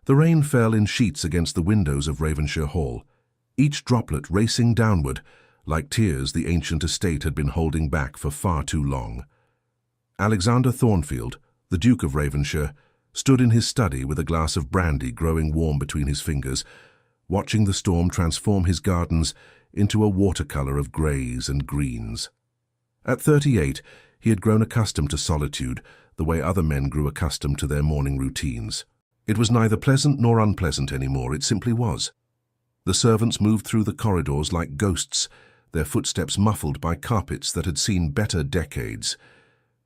The rain fell in sheets against the windows of Ravenhshire Hall, each droplet racing downward, like tears the ancient estate had been holding back for far too long. Alexander Thornfield, the Duke of Ravenhshire, stood in his study with a glass of brandy growing warm between his fingers, watching the storm transform his gardens into a watercolour of greys and greens. At 38, he had grown accustomed to solitude, the way other men grew accustomed to their morning routines. It was neither pleasant nor unpleasant anymore, it simply was. The servants moved through the corridors like ghosts, their footsteps muffled by carpets that had seen better decades.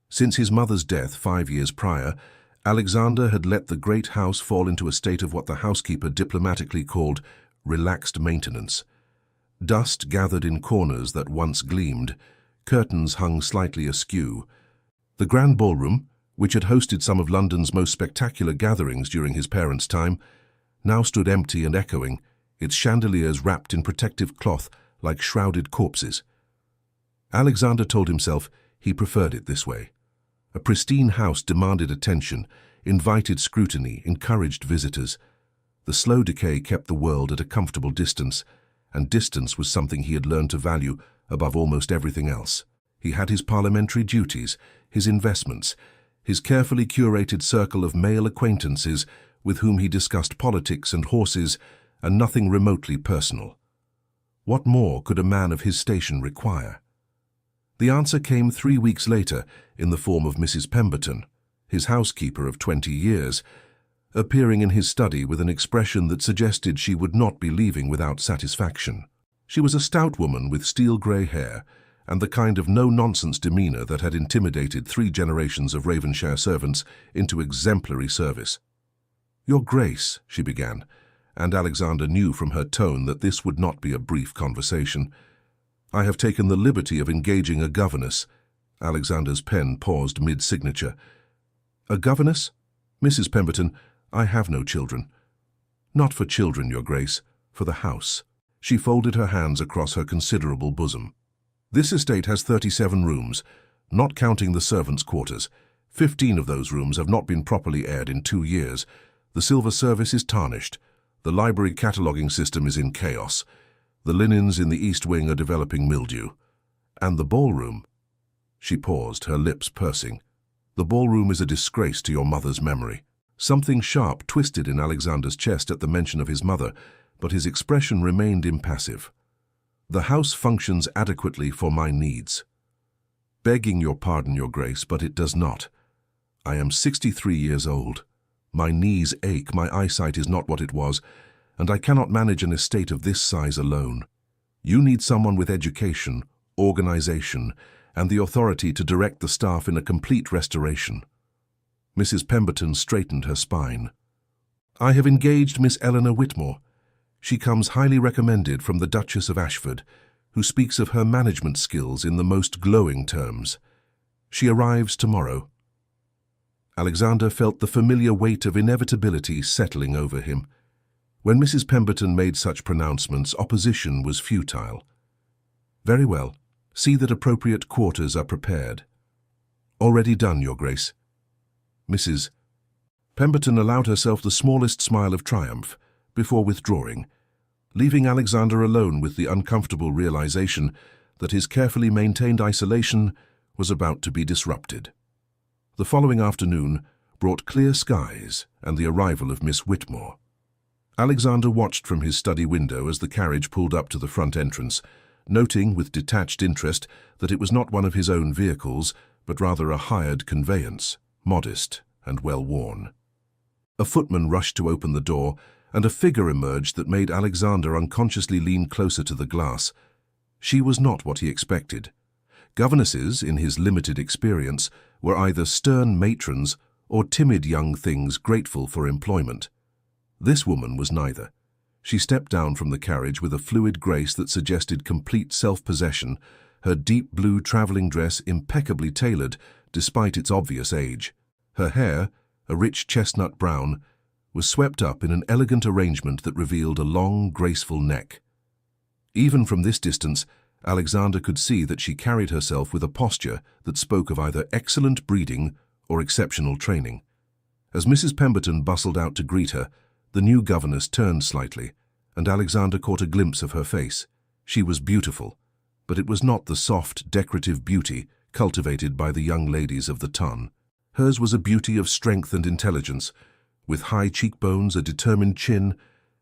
Since his mother's death 5 years prior, Alexander had let the great house fall into a state of what the housekeeper diplomatically called relaxed maintenance. Dust gathered in corners that once gleamed, curtains hung slightly askew. The grand ballroom, which had hosted some of London's most spectacular gatherings during his parents' time, now stood empty and echoing, its chandeliers wrapped in protective cloth like shrouded corpses. Alexander told himself he preferred it this way. A pristine house demanded attention, invited scrutiny, encouraged visitors. The slow decay kept the world at a comfortable distance, and distance was something he had learned to value above almost everything else. He had his parliamentary duties, his investments, his carefully curated circle of male acquaintances with whom he discussed politics and horses and nothing remotely personal. What more could a man of his station require? The answer came 3 weeks later in the form of Mrs. Pemberton, his housekeeper of 20 years, appearing in his study with an expression that suggested she would not be leaving without satisfaction. She was a stout woman with steel-grey hair and the kind of no-nonsense demeanour that had intimidated 3 generations of Ravenhshire servants into exemplary service. "Your Grace," she began, and Alexander knew from her tone that this would not be a brief conversation. "I have taken the liberty of engaging a governess." Alexander's pen paused mid-signature. "A governess? Mrs. Pemberton, I have no children." "Not for children, Your Grace, for the house." She folded her hands across her considerable bosom. "This estate has 37 rooms, not counting the servants' quarters. 15 of those rooms have not been properly aired in 2 years. The silver service is tarnished. The library cataloguing system is in chaos. The linens in the east wing are developing mildew. And the ballroom—" She paused, her lips pursing. "The ballroom is a disgrace to your mother's memory." Something sharp twisted in Alexander's chest at the mention of his mother, but his expression remained impassive. "The house functions adequately for my needs." "Begging your pardon, Your Grace, but it does not. I am 63 years old. My knees ache, my eyesight is not what it was, and I cannot manage an estate of this size alone. You need someone with education, organization, and the authority to direct the staff in a complete restoration." Mrs. Pemberton straightened her spine. "I have engaged Miss Eleanor Whitmore. She comes highly recommended from the Duchess of Ashford, who speaks of her management skills in the most glowing terms. She arrives tomorrow." Alexander felt the familiar weight of inevitability settling over him. When Mrs. Pemberton made such pronouncements, opposition was futile. "Very well. See that appropriate quarters are prepared." "Already done, Your Grace." Mrs. Pemberton allowed herself the smallest smile of triumph before withdrawing, leaving Alexander alone with the uncomfortable realization that his carefully maintained isolation was about to be disrupted. The following afternoon brought clear skies and the arrival of Miss Whitmore. Alexander watched from his study window as the carriage pulled up to the front entrance, noting with detached interest that it was not one of his own vehicles, but rather a hired conveyance, modest and well-worn. A footman rushed to open the door, and a figure emerged that made Alexander unconsciously lean closer to the glass. She was not what he expected. Governesses, in his limited experience, were either stern matrons or timid young things grateful for employment. This woman was neither. She stepped down from the carriage with a fluid grace that suggested complete self-possession, her deep blue travelling dress impeccably tailored despite its obvious age. Her hair, a rich chestnut brown, was swept up in an elegant arrangement that revealed a long, graceful neck. Even from this distance, Alexander could see that she carried herself with a posture that spoke of either excellent breeding or exceptional training. As Mrs. Pemberton bustled out to greet her, The new governess turned slightly, and Alexander caught a glimpse of her face. She was beautiful, but it was not the soft, decorative beauty cultivated by the young ladies of the ton. Hers was a beauty of strength and intelligence, with high cheekbones, a determined chin,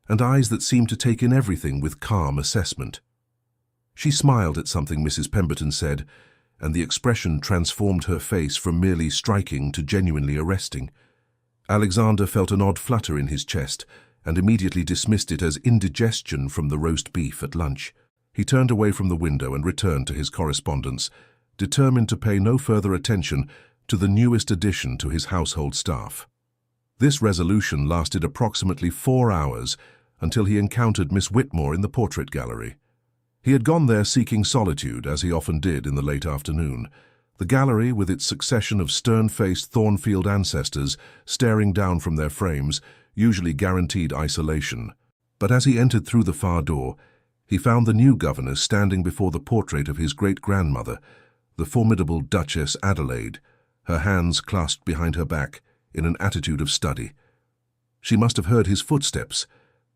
and eyes that seemed to take in everything with calm assessment. She smiled at something Mrs. Pemberton said, and the expression transformed her face from merely striking to genuinely arresting. Alexander felt an odd flutter in his chest and immediately dismissed it as indigestion from the roast beef at lunch. He turned away from the window and returned to his correspondence, determined to pay no further attention to the newest addition to his household staff. This resolution lasted approximately 4 hours until he encountered Miss Whitmore in the portrait gallery. He had gone there seeking solitude, as he often did in the late afternoon. The gallery, with its succession of stern-faced Thornfield ancestors staring down from their frames, usually guaranteed isolation. But as he entered through the far door, he found the new governess standing before the portrait of his great-grandmother, the formidable Duchess Adelaide, her hands clasped behind her back in an attitude of study. She must have heard his footsteps,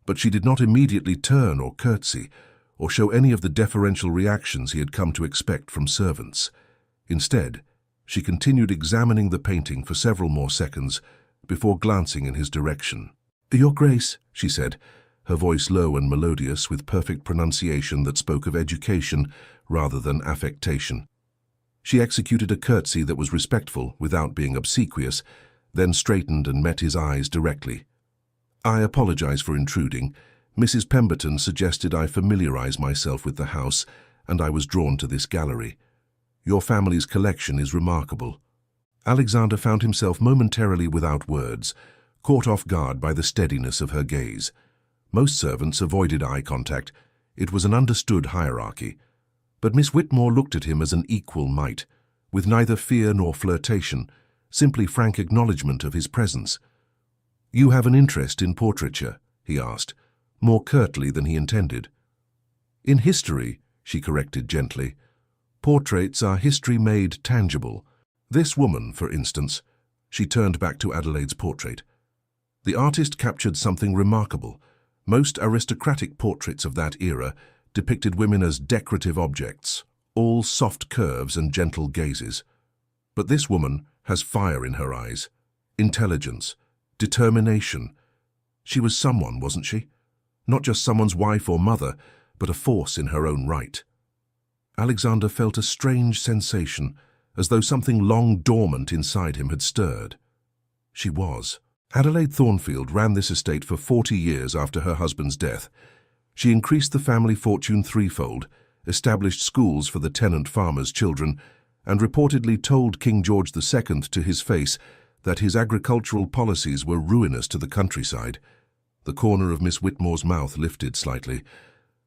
but she did not immediately turn or curtsy, or show any of the deferential reactions he had come to expect from servants. Instead, she continued examining the painting for several more seconds before glancing in his direction. "Your Grace," she said, her voice low and melodious with perfect pronunciation that spoke of education rather than affectation. She executed a curtsy that was respectful without being obsequious, then straightened and met his eyes directly. "I apologize for intruding. Mrs. Pemberton suggested I familiarize myself with the house, and I was drawn to this gallery. Your family's collection is remarkable." Alexander found himself momentarily without words, caught off guard by the steadiness of her gaze. Most servants avoided eye contact. It was an understood hierarchy. But Miss Whitmore looked at him as an equal might, with neither fear nor flirtation, simply frank acknowledgement of his presence. "You have an interest in portraiture?" he asked, more curtly than he intended. "In history," she corrected gently. "Portraits are history made tangible. This woman, for instance." She turned back to Adelaide's portrait. The artist captured something remarkable. Most aristocratic portraits of that era depicted women as decorative objects, all soft curves and gentle gazes. But this woman has fire in her eyes, intelligence, determination. She was someone, wasn't she? Not just someone's wife or mother, but a force in her own right. Alexander felt a strange sensation, as though something long dormant inside him had stirred. She was. Adelaide Thornfield ran this estate for 40 years after her husband's death. She increased the family fortune threefold, established schools for the tenant farmers' children, and reportedly told King George II to his face that his agricultural policies were ruinous to the countryside. The corner of Miss Whitmore's mouth lifted slightly.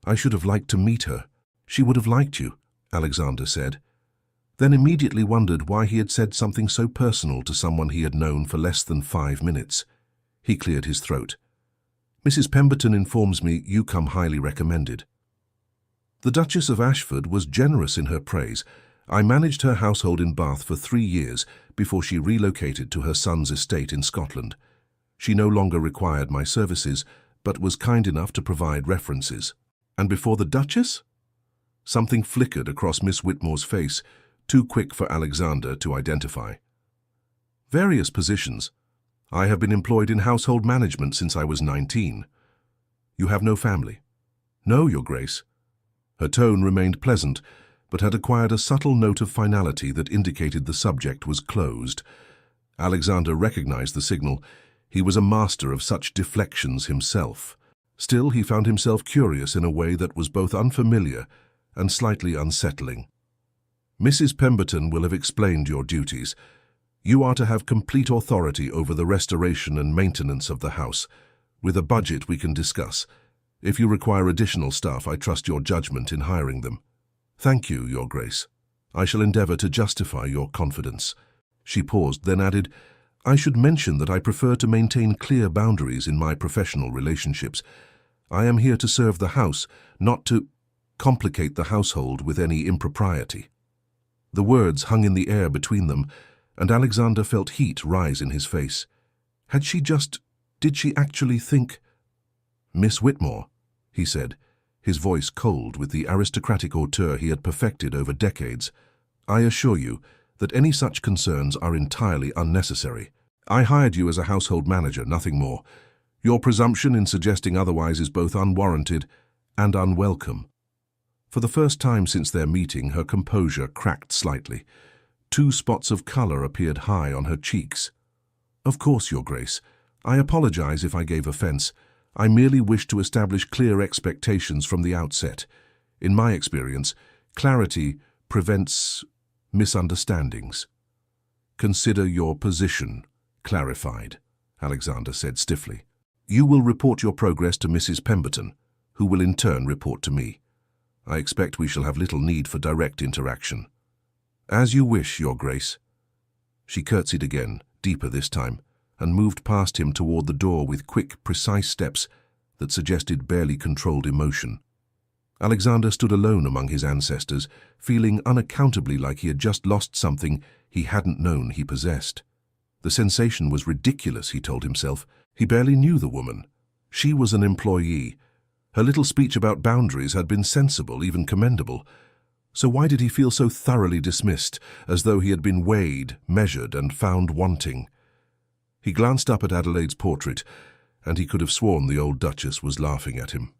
"I should have liked to meet her." "She would have liked you," Alexander said, then immediately wondered why he had said something so personal to someone he had known for less than 5 minutes. He cleared his throat. "Mrs. Pemberton informs me you come highly recommended." The Duchess of Ashford was generous in her praise. "I managed her household in Bath for 3 years before she relocated to her son's estate in Scotland. She no longer required my services, but was kind enough to provide references." "And before the Duchess?" Something flickered across Miss Whitmore's face, too quick for Alexander to identify. "Various positions. I have been employed in household management since I was 19. "You have no family?" "No, Your Grace." Her tone remained pleasant, but had acquired a subtle note of finality that indicated the subject was closed. Alexander recognized the signal. He was a master of such deflections himself. Still, he found himself curious in a way that was both unfamiliar and slightly unsettling. "Mrs. Pemberton will have explained your duties. You are to have complete authority over the restoration and maintenance of the house. With a budget we can discuss. If you require additional staff, I trust your judgment in hiring them." "Thank you, Your Grace. I shall endeavor to justify your confidence." She paused, then added, "I should mention that I prefer to maintain clear boundaries in my professional relationships. I am here to serve the house, not to complicate the household with any impropriety." The words hung in the air between them, and Alexander felt heat rise in his face. Had she just Did she actually think— "Miss Whitmore," he said, his voice cold with the aristocratic hauteur he had perfected over decades, "I assure you that any such concerns are entirely unnecessary. I hired you as a household manager, nothing more. Your presumption in suggesting otherwise is both unwarranted and unwelcome." For the first time since their meeting, her composure cracked slightly. 2 spots of colour appeared high on her cheeks. "Of course, Your Grace. I apologize if I gave offence. I merely wish to establish clear expectations from the outset. In my experience, clarity prevents misunderstandings." "Consider your position clarified," Alexander said stiffly. "You will report your progress to Mrs. Pemberton, who will in turn report to me. I expect we shall have little need for direct interaction." "As you wish, Your Grace." She curtsied again, deeper this time, and moved past him toward the door with quick, precise steps that suggested barely controlled emotion. Alexander stood alone among his ancestors, feeling unaccountably like he had just lost something he hadn't known he possessed. The sensation was ridiculous, he told himself. He barely knew the woman. She was an employee. Her little speech about boundaries had been sensible, even commendable. So why did he feel so thoroughly dismissed, as though he had been weighed, measured, and found wanting? He glanced up at Adelaide's portrait, and he could have sworn the old Duchess was laughing at him.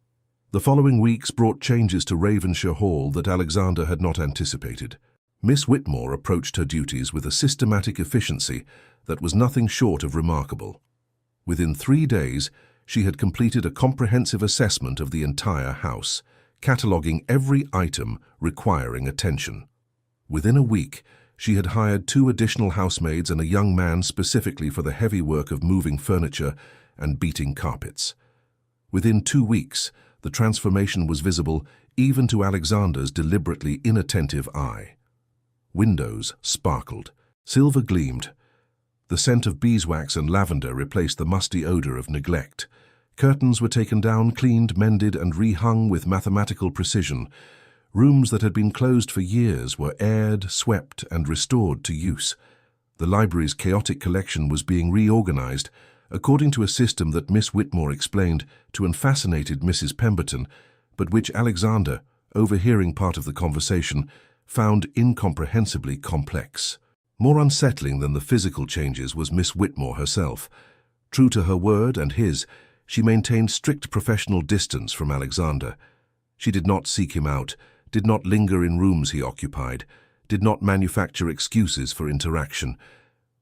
The following weeks brought changes to Ravenhshire Hall that Alexander had not anticipated. Miss Whitmore approached her duties with a systematic efficiency that was nothing short of remarkable. Within 3 days, she had completed a comprehensive assessment of the entire house, cataloguing every item requiring attention. Within a week, she had hired 2 additional housemaids and a young man specifically for the heavy work of moving furniture and beating carpets. Within 2 weeks, the transformation was visible even to Alexander's deliberately inattentive eye. Windows sparkled, silver gleamed. The scent of beeswax and lavender replaced the musty odor of neglect. Curtains were taken down, cleaned, mended, and rehung with mathematical precision. Rooms that had been closed for years were aired, swept, and restored to use. The library's chaotic collection was being reorganized, according to a system that Miss Whitmore explained to an fascinated Mrs. Pemberton, but which Alexander, overhearing part of the conversation, found incomprehensibly complex. More unsettling than the physical changes was Miss Whitmore herself. True to her word and his, she maintained strict professional distance from Alexander. She did not seek him out, did not linger in rooms he occupied, did not manufacture excuses for interaction.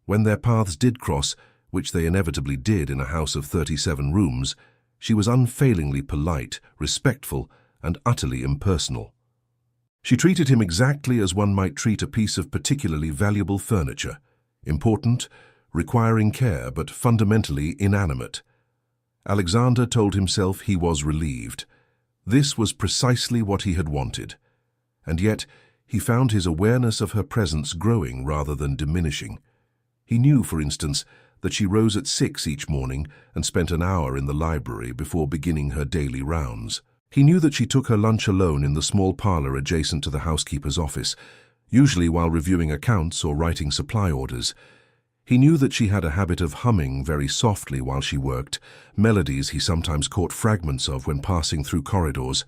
When their paths did cross, which they inevitably did in a house of 37 rooms, she was unfailingly polite, respectful, and utterly impersonal. She treated him exactly as one might treat a piece of particularly valuable furniture, important, requiring care, but fundamentally inanimate. Alexander told himself he was relieved. This was precisely what he had wanted. And yet, he found his awareness of her presence growing rather than diminishing. He knew, for instance, that she rose at 6 each morning and spent an hour in the library before beginning her daily rounds. He knew that she took her lunch alone in the small parlour adjacent to the housekeeper's office, usually while reviewing accounts or writing supply orders. He knew that she had a habit of humming very softly while she worked, melodies he sometimes caught fragments of when passing through corridors.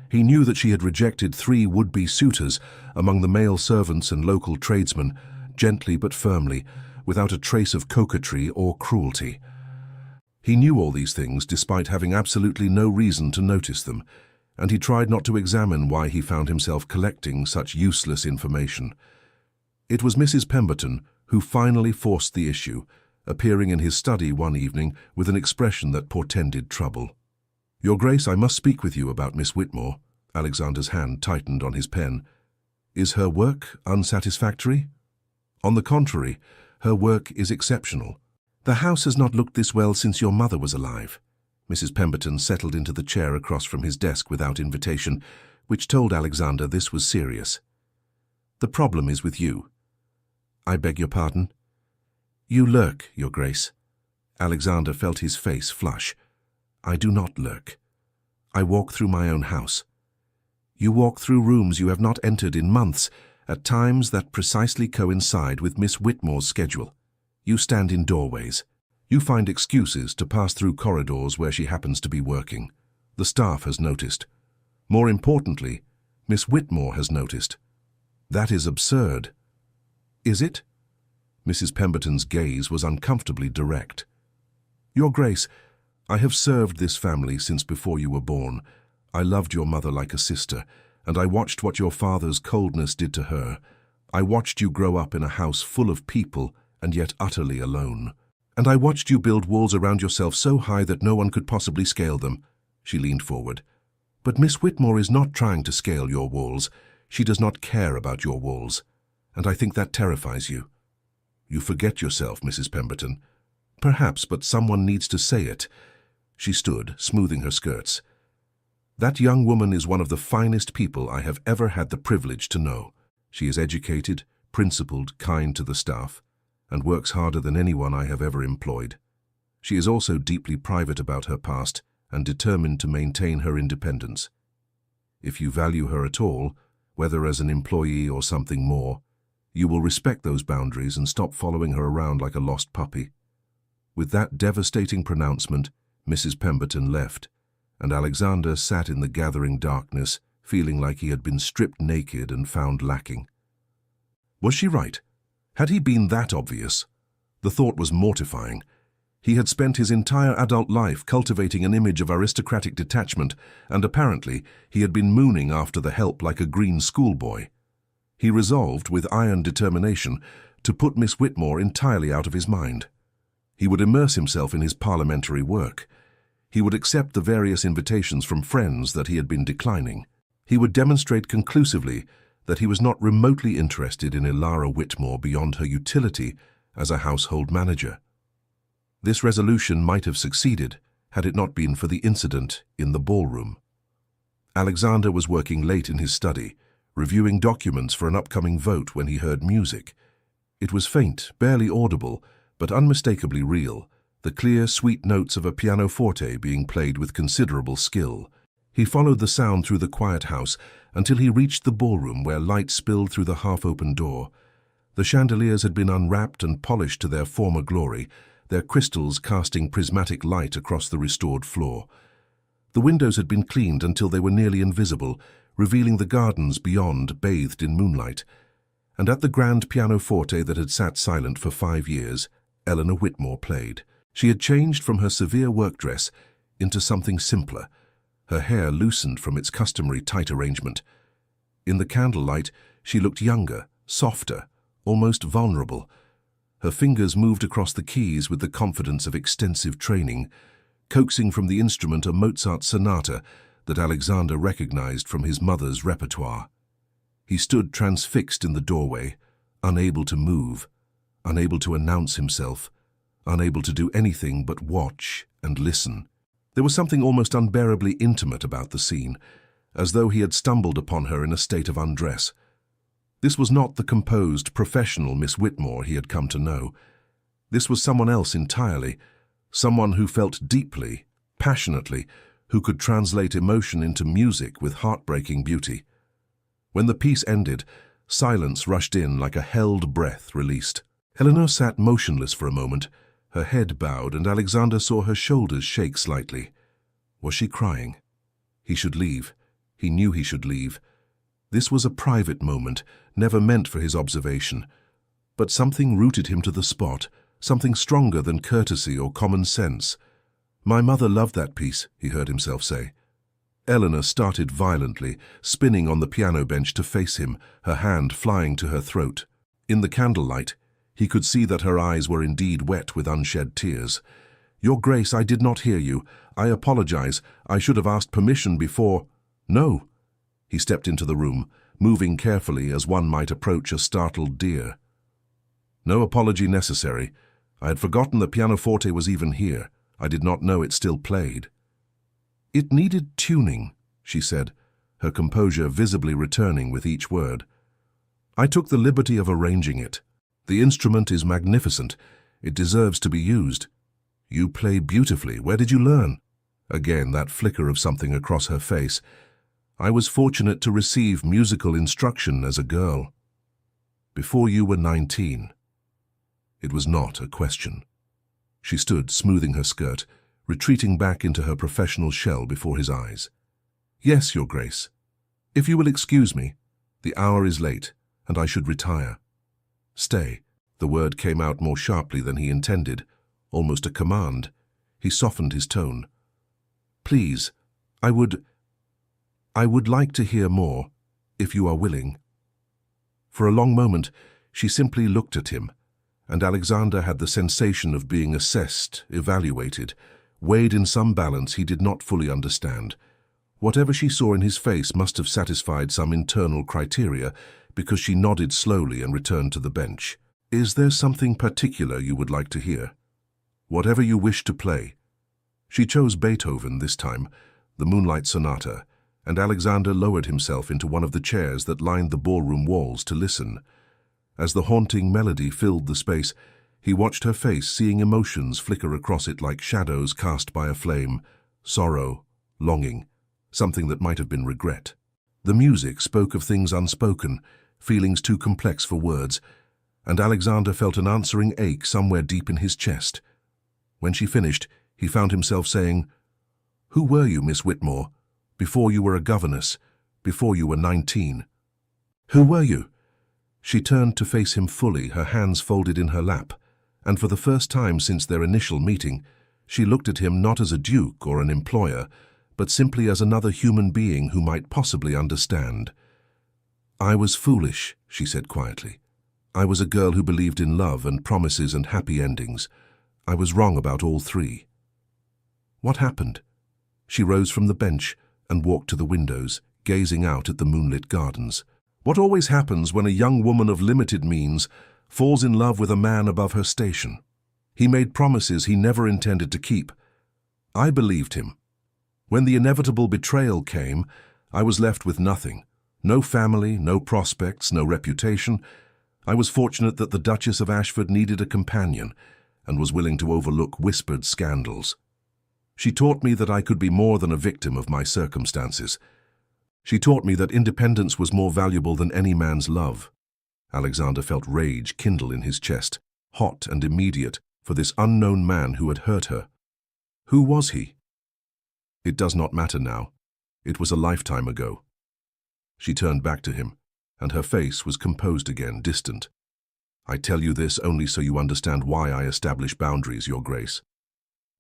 He knew that she had rejected 3 would-be suitors among the male servants and local tradesmen, gently but firmly, without a trace of coquetry or cruelty. He knew all these things despite having absolutely no reason to notice them, and he tried not to examine why he found himself collecting such useless information. It was Mrs. Pemberton who finally forced the issue, appearing in his study one evening with an expression that portended trouble. "Your Grace, I must speak with you about Miss Whitmore." Alexander's hand tightened on his pen. "Is her work unsatisfactory?" "On the contrary, her work is exceptional. The house has not looked this well since your mother was alive." Mrs. Pemberton settled into the chair across from his desk without invitation, which told Alexander this was serious. "The problem is with you." "I beg your pardon?" "You lurk, Your Grace." Alexander felt his face flush. "I do not lurk. I walk through my own house." "You walk through rooms you have not entered in months, at times that precisely coincide with Miss Whitmore's schedule. You stand in doorways." You find excuses to pass through corridors where she happens to be working. The staff has noticed. More importantly, Miss Whitmore has noticed. That is absurd. Is it? Mrs. Pemberton's gaze was uncomfortably direct. Your Grace, I have served this family since before you were born. I loved your mother like a sister, and I watched what your father's coldness did to her. I watched you grow up in a house full of people and yet utterly alone. And I watched you build walls around yourself so high that no one could possibly scale them. She leaned forward. But Miss Whitmore is not trying to scale your walls. She does not care about your walls. And I think that terrifies you. You forget yourself, Mrs. Pemberton. Perhaps, but someone needs to say it. She stood, smoothing her skirts. That young woman is one of the finest people I have ever had the privilege to know. She is educated, principled, kind to the staff, and works harder than anyone I have ever employed. She is also deeply private about her past and determined to maintain her independence. If you value her at all, whether as an employee or something more, you will respect those boundaries and stop following her around like a lost puppy. With that devastating pronouncement, Mrs. Pemberton left, and Alexander sat in the gathering darkness, feeling like he had been stripped naked and found lacking. Was she right? Had he been that obvious? The thought was mortifying. He had spent his entire adult life cultivating an image of aristocratic detachment, and apparently he had been mooning after the help like a green schoolboy. He resolved, with iron determination, to put Miss Whitmore entirely out of his mind. He would immerse himself in his parliamentary work. He would accept the various invitations from friends that he had been declining. He would demonstrate conclusively that he was not remotely interested in Ilara Whitmore beyond her utility as a household manager. This resolution might have succeeded had it not been for the incident in the ballroom. Alexander was working late in his study, reviewing documents for an upcoming vote when he heard music. It was faint, barely audible, but unmistakably real, the clear, sweet notes of a pianoforte being played with considerable skill. He followed the sound through the quiet house until he reached the ballroom where light spilled through the half-open door. The chandeliers had been unwrapped and polished to their former glory, their crystals casting prismatic light across the restored floor. The windows had been cleaned until they were nearly invisible, revealing the gardens beyond bathed in moonlight. And at the grand pianoforte that had sat silent for 5 years, Eleanor Whitmore played. She had changed from her severe work dress into something simpler, her hair loosened from its customary tight arrangement. In the candlelight, she looked younger, softer, almost vulnerable. Her fingers moved across the keys with the confidence of extensive training, coaxing from the instrument a Mozart sonata that Alexander recognized from his mother's repertoire. He stood transfixed in the doorway, unable to move, unable to announce himself, unable to do anything but watch and listen. There was something almost unbearably intimate about the scene, as though he had stumbled upon her in a state of undress. This was not the composed, professional Miss Whitmore he had come to know. This was someone else entirely, someone who felt deeply, passionately, who could translate emotion into music with heartbreaking beauty. When the piece ended, silence rushed in like a held breath released. Eleanor sat motionless for a moment, her head bowed, and Alexander saw her shoulders shake slightly. Was she crying? He should leave. He knew he should leave. This was a private moment, never meant for his observation. But something rooted him to the spot, something stronger than courtesy or common sense. "My mother loved that piece," he heard himself say. Eleanor started violently, spinning on the piano bench to face him, her hand flying to her throat. In the candlelight, he could see that her eyes were indeed wet with unshed tears. "Your Grace, I did not hear you. I apologize. I should have asked permission before—" "No." He stepped into the room, moving carefully as one might approach a startled deer. "No apology necessary. I had forgotten the pianoforte was even here. I did not know it still played." "It needed tuning," she said, her composure visibly returning with each word. "I took the liberty of arranging it. The instrument is magnificent. It deserves to be used. You play beautifully. Where did you learn?" Again, that flicker of something across her face. "I was fortunate to receive musical instruction as a girl." "Before you were 19. It was not a question. She stood, smoothing her skirt, retreating back into her professional shell before his eyes. "Yes, Your Grace. If you will excuse me, the hour is late, and I should retire." "Stay." The word came out more sharply than he intended, almost a command. He softened his tone. "Please, I would like to hear more, if you are willing." For a long moment, she simply looked at him, and Alexander had the sensation of being assessed, evaluated, weighed in some balance he did not fully understand. Whatever she saw in his face must have satisfied some internal criteria, because she nodded slowly and returned to the bench. "Is there something particular you would like to hear? Whatever you wish to play." She chose Beethoven this time, the Moonlight Sonata, and Alexander lowered himself into one of the chairs that lined the ballroom walls to listen. As the haunting melody filled the space, he watched her face, seeing emotions flicker across it like shadows cast by a flame: sorrow, longing, something that might have been regret. The music spoke of things unspoken, feelings too complex for words, and Alexander felt an answering ache somewhere deep in his chest. When she finished, he found himself saying, "Who were you, Miss Whitmore, before you were a governess, before you were 19? Who were you?" She turned to face him fully, her hands folded in her lap, and for the first time since their initial meeting, she looked at him not as a duke or an employer, but simply as another human being who might possibly understand. "I was foolish," she said quietly. "I was a girl who believed in love and promises and happy endings. I was wrong about all three." "What happened?" She rose from the bench and walked to the windows, gazing out at the moonlit gardens. "What always happens when a young woman of limited means falls in love with a man above her station? He made promises he never intended to keep. I believed him. When the inevitable betrayal came, I was left with nothing. No family, no prospects, no reputation. I was fortunate that the Duchess of Ashford needed a companion and was willing to overlook whispered scandals. She taught me that I could be more than a victim of my circumstances. She taught me that independence was more valuable than any man's love." Alexander felt rage kindle in his chest, hot and immediate, for this unknown man who had hurt her. Who was he? It does not matter now. It was a lifetime ago. She turned back to him, and her face was composed again, distant. "I tell you this only so you understand why I establish boundaries, Your Grace.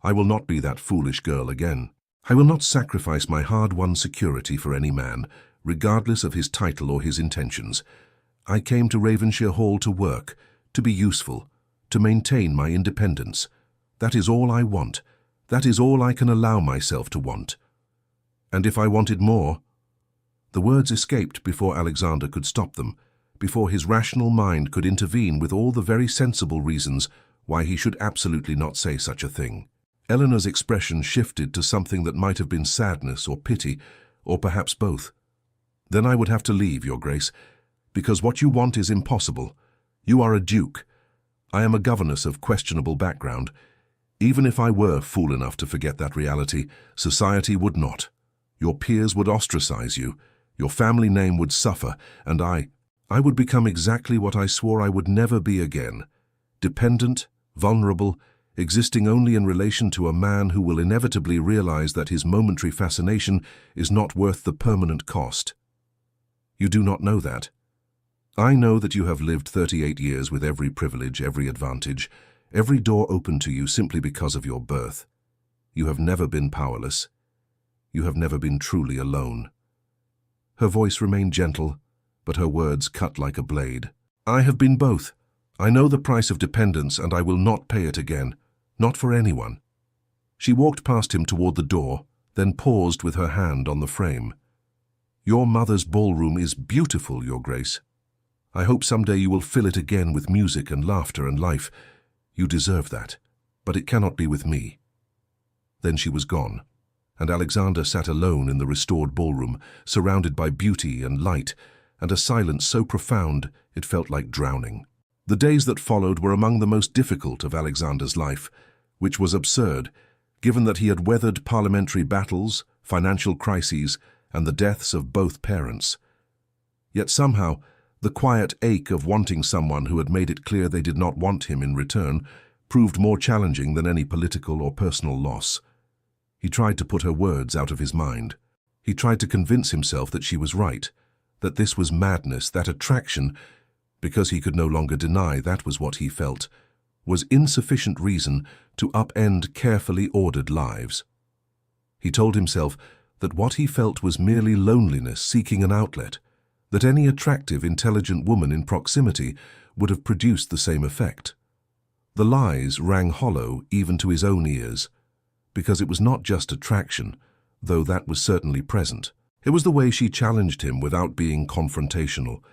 I will not be that foolish girl again. I will not sacrifice my hard-won security for any man, regardless of his title or his intentions. I came to Ravenhshire Hall to work, to be useful, to maintain my independence. That is all I want. That is all I can allow myself to want. And if I wanted more—" The words escaped before Alexander could stop them, before his rational mind could intervene with all the very sensible reasons why he should absolutely not say such a thing. Eleanor's expression shifted to something that might have been sadness or pity, or perhaps both. "Then I would have to leave, Your Grace, because what you want is impossible. You are a duke. I am a governess of questionable background. Even if I were fool enough to forget that reality, society would not. Your peers would ostracize you, your family name would suffer, and I would become exactly what I swore I would never be again: dependent, vulnerable, existing only in relation to a man who will inevitably realize that his momentary fascination is not worth the permanent cost. You do not know that. I know that you have lived 38 years with every privilege, every advantage, every door open to you simply because of your birth. You have never been powerless. You have never been truly alone." Her voice remained gentle, but her words cut like a blade. "I have been both. I know the price of dependence, and I will not pay it again. Not for anyone." She walked past him toward the door, then paused with her hand on the frame. "Your mother's ballroom is beautiful, Your Grace. I hope someday you will fill it again with music and laughter and life. You deserve that, but it cannot be with me." Then she was gone, and Alexander sat alone in the restored ballroom, surrounded by beauty and light, and a silence so profound it felt like drowning. The days that followed were among the most difficult of Alexander's life, which was absurd, given that he had weathered parliamentary battles, financial crises, and the deaths of both parents. Yet somehow, the quiet ache of wanting someone who had made it clear they did not want him in return proved more challenging than any political or personal loss. He tried to put her words out of his mind. He tried to convince himself that she was right, that this was madness, that attraction, because he could no longer deny that was what he felt, was insufficient reason to upend carefully ordered lives. He told himself that what he felt was merely loneliness seeking an outlet, that any attractive, intelligent woman in proximity would have produced the same effect. The lies rang hollow even to his own ears, because it was not just attraction, though that was certainly present. It was the way she challenged him without being confrontational,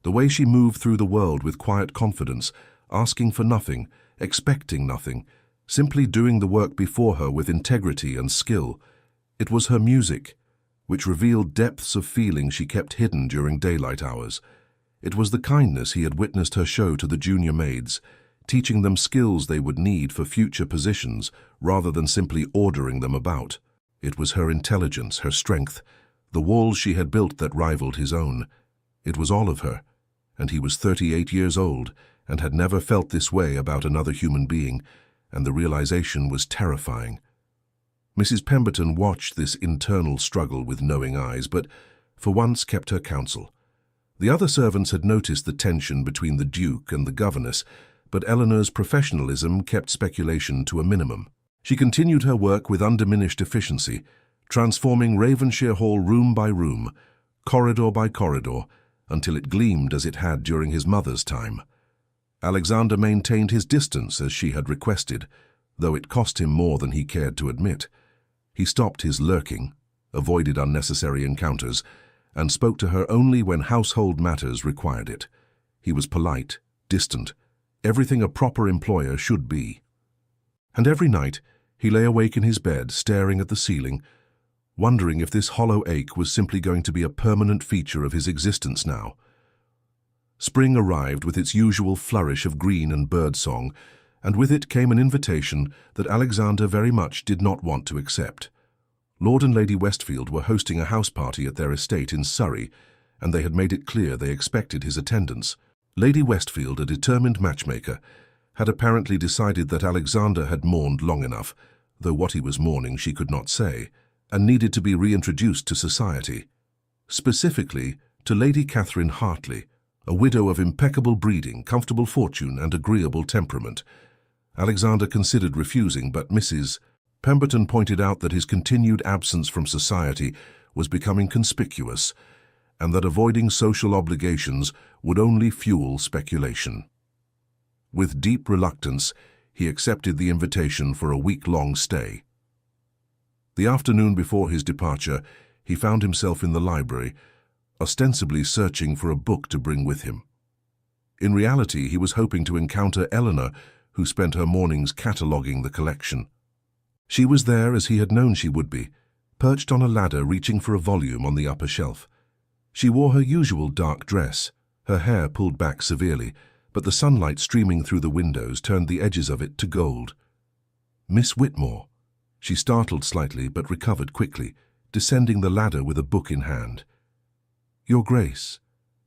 the way she moved through the world with quiet confidence, asking for nothing, expecting nothing, simply doing the work before her with integrity and skill. It was her music, which revealed depths of feeling she kept hidden during daylight hours. It was the kindness he had witnessed her show to the junior maids, teaching them skills they would need for future positions rather than simply ordering them about. It was her intelligence, her strength, the walls she had built that rivaled his own. It was all of her, and he was 38 years old and had never felt this way about another human being, and the realization was terrifying. Mrs. Pemberton watched this internal struggle with knowing eyes, but for once kept her counsel. The other servants had noticed the tension between the Duke and the governess, but Eleanor's professionalism kept speculation to a minimum. She continued her work with undiminished efficiency, transforming Ravenhshire Hall room by room, corridor by corridor, until it gleamed as it had during his mother's time. Alexander maintained his distance as she had requested, though it cost him more than he cared to admit. He stopped his lurking, avoided unnecessary encounters, and spoke to her only when household matters required it. He was polite, distant, everything a proper employer should be. And every night he lay awake in his bed, staring at the ceiling, wondering if this hollow ache was simply going to be a permanent feature of his existence now. Spring arrived with its usual flourish of green and birdsong, and with it came an invitation that Alexander very much did not want to accept. Lord and Lady Westfield were hosting a house party at their estate in Surrey, and they had made it clear they expected his attendance. Lady Westfield, a determined matchmaker, had apparently decided that Alexander had mourned long enough, though what he was mourning she could not say, and needed to be reintroduced to society. Specifically, to Lady Catherine Hartley, a widow of impeccable breeding, comfortable fortune, and agreeable temperament. Alexander considered refusing, but Mrs. Pemberton pointed out that his continued absence from society was becoming conspicuous, and that avoiding social obligations would only fuel speculation. With deep reluctance, he accepted the invitation for a week-long stay. The afternoon before his departure, he found himself in the library, ostensibly searching for a book to bring with him. In reality, he was hoping to encounter Eleanor, who spent her mornings cataloguing the collection. She was there as he had known she would be, perched on a ladder reaching for a volume on the upper shelf. She wore her usual dark dress, her hair pulled back severely, but the sunlight streaming through the windows turned the edges of it to gold. "Miss Whitmore." She startled slightly but recovered quickly, descending the ladder with a book in hand. "Your Grace,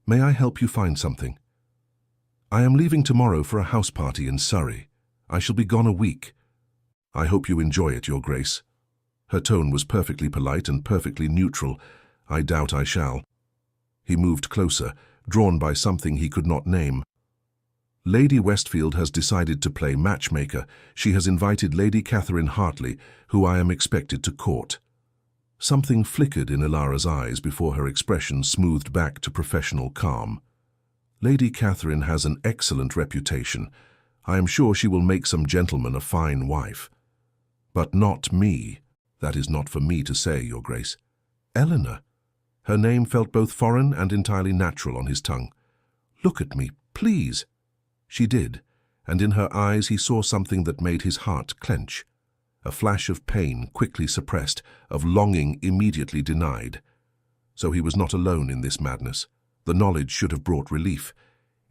may I help you find something? I am leaving tomorrow for a house party in Surrey. I shall be gone a week. I hope you enjoy it, Your Grace." Her tone was perfectly polite and perfectly neutral. "I doubt I shall." He moved closer, drawn by something he could not name. "Lady Westfield has decided to play matchmaker. She has invited Lady Catherine Hartley, who I am expected to court." Something flickered in Ilara's eyes before her expression smoothed back to professional calm. "Lady Catherine has an excellent reputation. I am sure she will make some gentleman a fine wife. But not me. That is not for me to say, Your Grace." "Eleanor." Her name felt both foreign and entirely natural on his tongue. "Look at me, please." She did, and in her eyes he saw something that made his heart clench. A flash of pain quickly suppressed, of longing immediately denied. So he was not alone in this madness. The knowledge should have brought relief.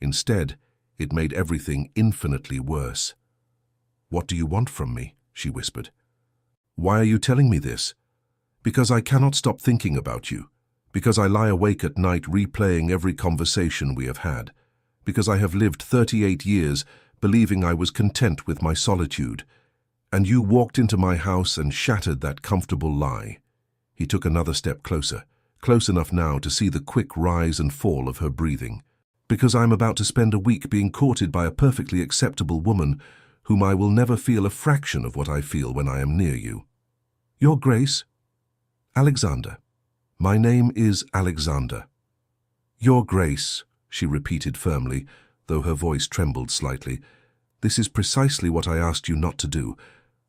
Instead, it made everything infinitely worse. "What do you want from me?" she whispered. "Why are you telling me this?" "Because I cannot stop thinking about you. Because I lie awake at night replaying every conversation we have had. Because I have lived 38 years believing I was content with my solitude, and you walked into my house and shattered that comfortable lie." He took another step closer, close enough now to see the quick rise and fall of her breathing. "Because I'm about to spend a week being courted by a perfectly acceptable woman whom I will never feel a fraction of what I feel when I am near you." "Your Grace?" "Alexander. My name is Alexander." "Your Grace," she repeated firmly, though her voice trembled slightly. "This is precisely what I asked you not to do.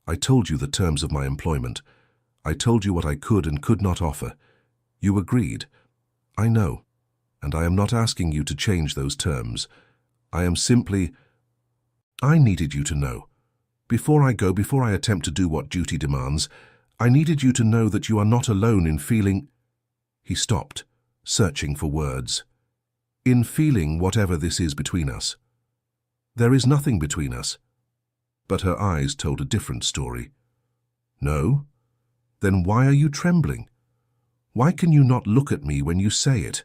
I told you the terms of my employment. I told you what I could and could not offer. You agreed. I know, and I am not asking you to change those terms. I am simply... I needed you to know. Before I attempt to do what duty demands, I needed you to know that you are not alone in feeling..." He stopped, searching for words. "In feeling whatever this is between us. There is nothing between us." But her eyes told a different story. "No? Then why are you trembling? Why can you not look at me when you say it?"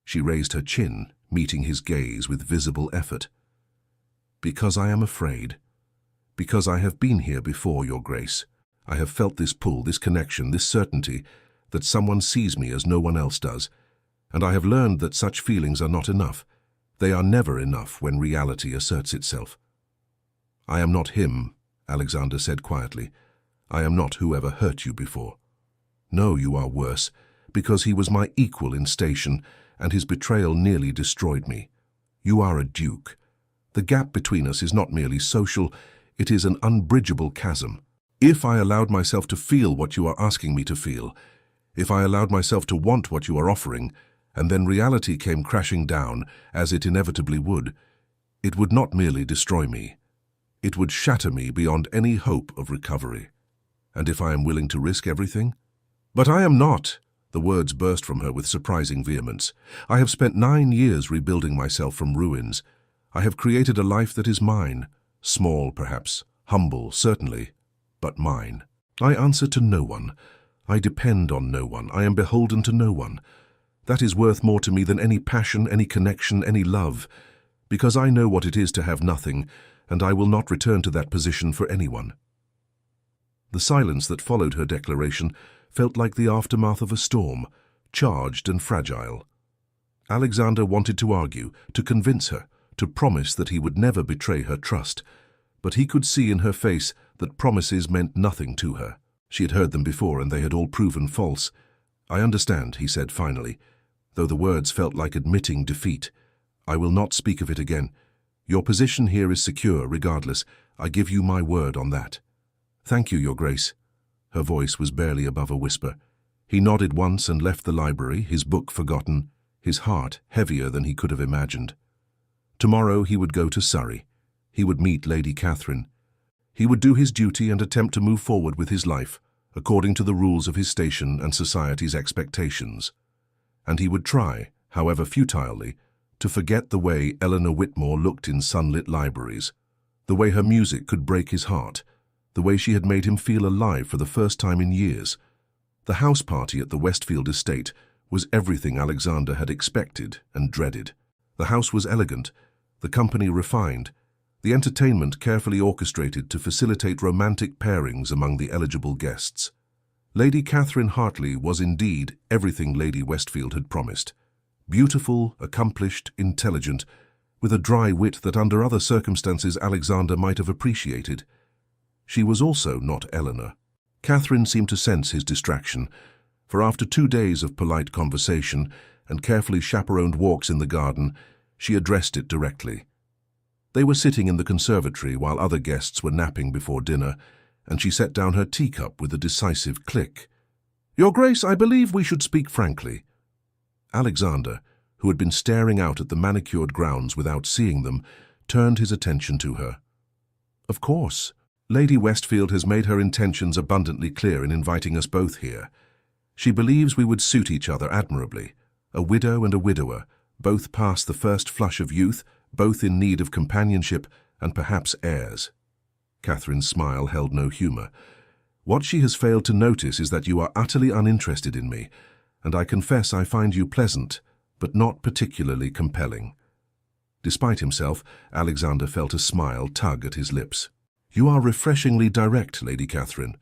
She raised her chin, meeting his gaze with visible effort. "Because I am afraid. Because I have been here before, Your Grace. I have felt this pull, this connection, this certainty that someone sees me as no one else does, and I have learned that such feelings are not enough. They are never enough when reality asserts itself." "I am not him," Alexander said quietly. "I am not whoever hurt you before. No, you are worse, because he was my equal in station, and his betrayal nearly destroyed me. You are a duke. The gap between us is not merely social, it is an unbridgeable chasm. If I allowed myself to feel what you are asking me to feel, if I allowed myself to want what you are offering, and then reality came crashing down, as it inevitably would, it would not merely destroy me. It would shatter me beyond any hope of recovery. And if I am willing to risk everything? But I am not." The words burst from her with surprising vehemence. "I have spent 9 years rebuilding myself from ruins. I have created a life that is mine. Small, perhaps. Humble, certainly. But mine. I answer to no one. I depend on no one. I am beholden to no one. That is worth more to me than any passion, any connection, any love. Because I know what it is to have nothing, and I will not return to that position for anyone." The silence that followed her declaration felt like the aftermath of a storm, charged and fragile. Alexander wanted to argue, to convince her, to promise that he would never betray her trust, but he could see in her face that promises meant nothing to her. She had heard them before, and they had all proven false. "I understand," he said finally, though the words felt like admitting defeat. "I will not speak of it again. Your position here is secure, regardless. I give you my word on that." "Thank you, Your Grace." Her voice was barely above a whisper. He nodded once and left the library, his book forgotten, his heart heavier than he could have imagined. Tomorrow he would go to Surrey. He would meet Lady Catherine. He would do his duty and attempt to move forward with his life, according to the rules of his station and society's expectations. And he would try, however futilely, to forget the way Eleanor Whitmore looked in sunlit libraries, the way her music could break his heart, the way she had made him feel alive for the first time in years. The house party at the Westfield estate was everything Alexander had expected and dreaded. The house was elegant, the company refined, the entertainment carefully orchestrated to facilitate romantic pairings among the eligible guests. Lady Catherine Hartley was indeed everything Lady Westfield had promised. Beautiful, accomplished, intelligent, with a dry wit that under other circumstances Alexander might have appreciated. She was also not Eleanor. Catherine seemed to sense his distraction, for after 2 days of polite conversation and carefully chaperoned walks in the garden, she addressed it directly. They were sitting in the conservatory while other guests were napping before dinner, and she set down her teacup with a decisive click. "Your Grace, I believe we should speak frankly." Alexander, who had been staring out at the manicured grounds without seeing them, turned his attention to her. "Of course. Lady Westfield has made her intentions abundantly clear in inviting us both here. She believes we would suit each other admirably, a widow and a widower, both past the first flush of youth, both in need of companionship and perhaps heirs." Catherine's smile held no humor. "What she has failed to notice is that you are utterly uninterested in me, and I confess I find you pleasant, but not particularly compelling." Despite himself, Alexander felt a smile tug at his lips. "You are refreshingly direct, Lady Catherine.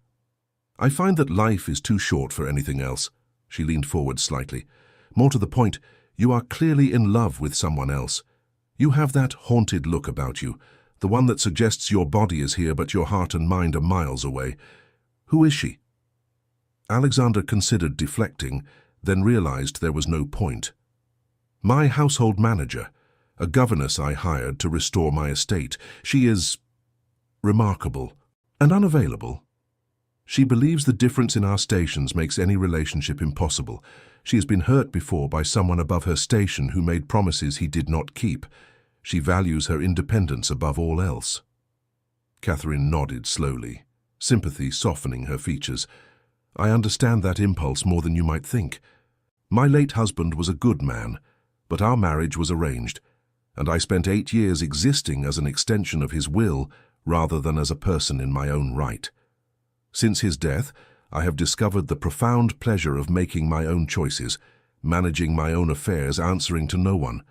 I find that life is too short for anything else." She leaned forward slightly. "More to the point, you are clearly in love with someone else. You have that haunted look about you, the one that suggests your body is here but your heart and mind are miles away. Who is she?" Alexander considered deflecting, then realized there was no point. "My household manager, a governess I hired to restore my estate. She is remarkable and unavailable. She believes the difference in our stations makes any relationship impossible. She has been hurt before by someone above her station who made promises he did not keep. She values her independence above all else." Catherine nodded slowly, sympathy softening her features. "I understand that impulse more than you might think. My late husband was a good man, but our marriage was arranged, and I spent 8 years existing as an extension of his will rather than as a person in my own right. Since his death, I have discovered the profound pleasure of making my own choices, managing my own affairs, answering to no one.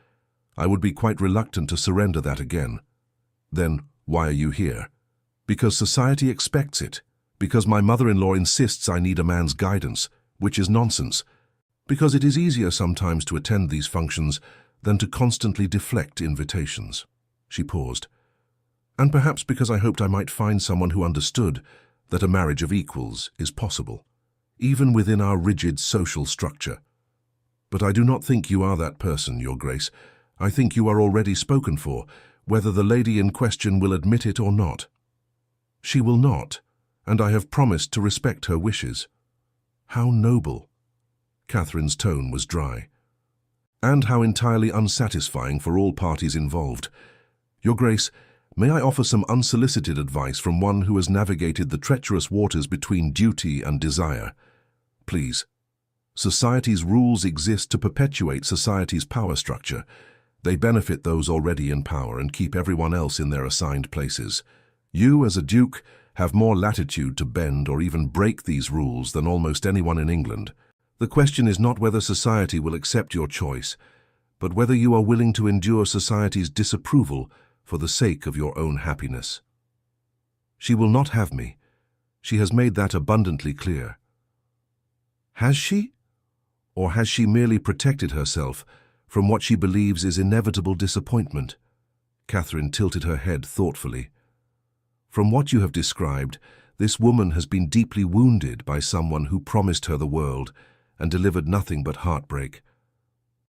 I would be quite reluctant to surrender that again." "Then why are you here?" "Because society expects it. Because my mother-in-law insists I need a man's guidance, which is nonsense. Because it is easier sometimes to attend these functions than to constantly deflect invitations." She paused. "And perhaps because I hoped I might find someone who understood that a marriage of equals is possible, even within our rigid social structure. But I do not think you are that person, Your Grace. I think you are already spoken for, whether the lady in question will admit it or not." "She will not, and I have promised to respect her wishes." "How noble." Catherine's tone was dry. "And how entirely unsatisfying for all parties involved. Your Grace, may I offer some unsolicited advice from one who has navigated the treacherous waters between duty and desire? Please. Society's rules exist to perpetuate society's power structure. They benefit those already in power and keep everyone else in their assigned places. You, as a duke, have more latitude to bend or even break these rules than almost anyone in England. The question is not whether society will accept your choice, but whether you are willing to endure society's disapproval for the sake of your own happiness." "She will not have me. She has made that abundantly clear." "Has she? Or has she merely protected herself from what she believes is inevitable disappointment?" Catherine tilted her head thoughtfully. "From what you have described, this woman has been deeply wounded by someone who promised her the world and delivered nothing but heartbreak.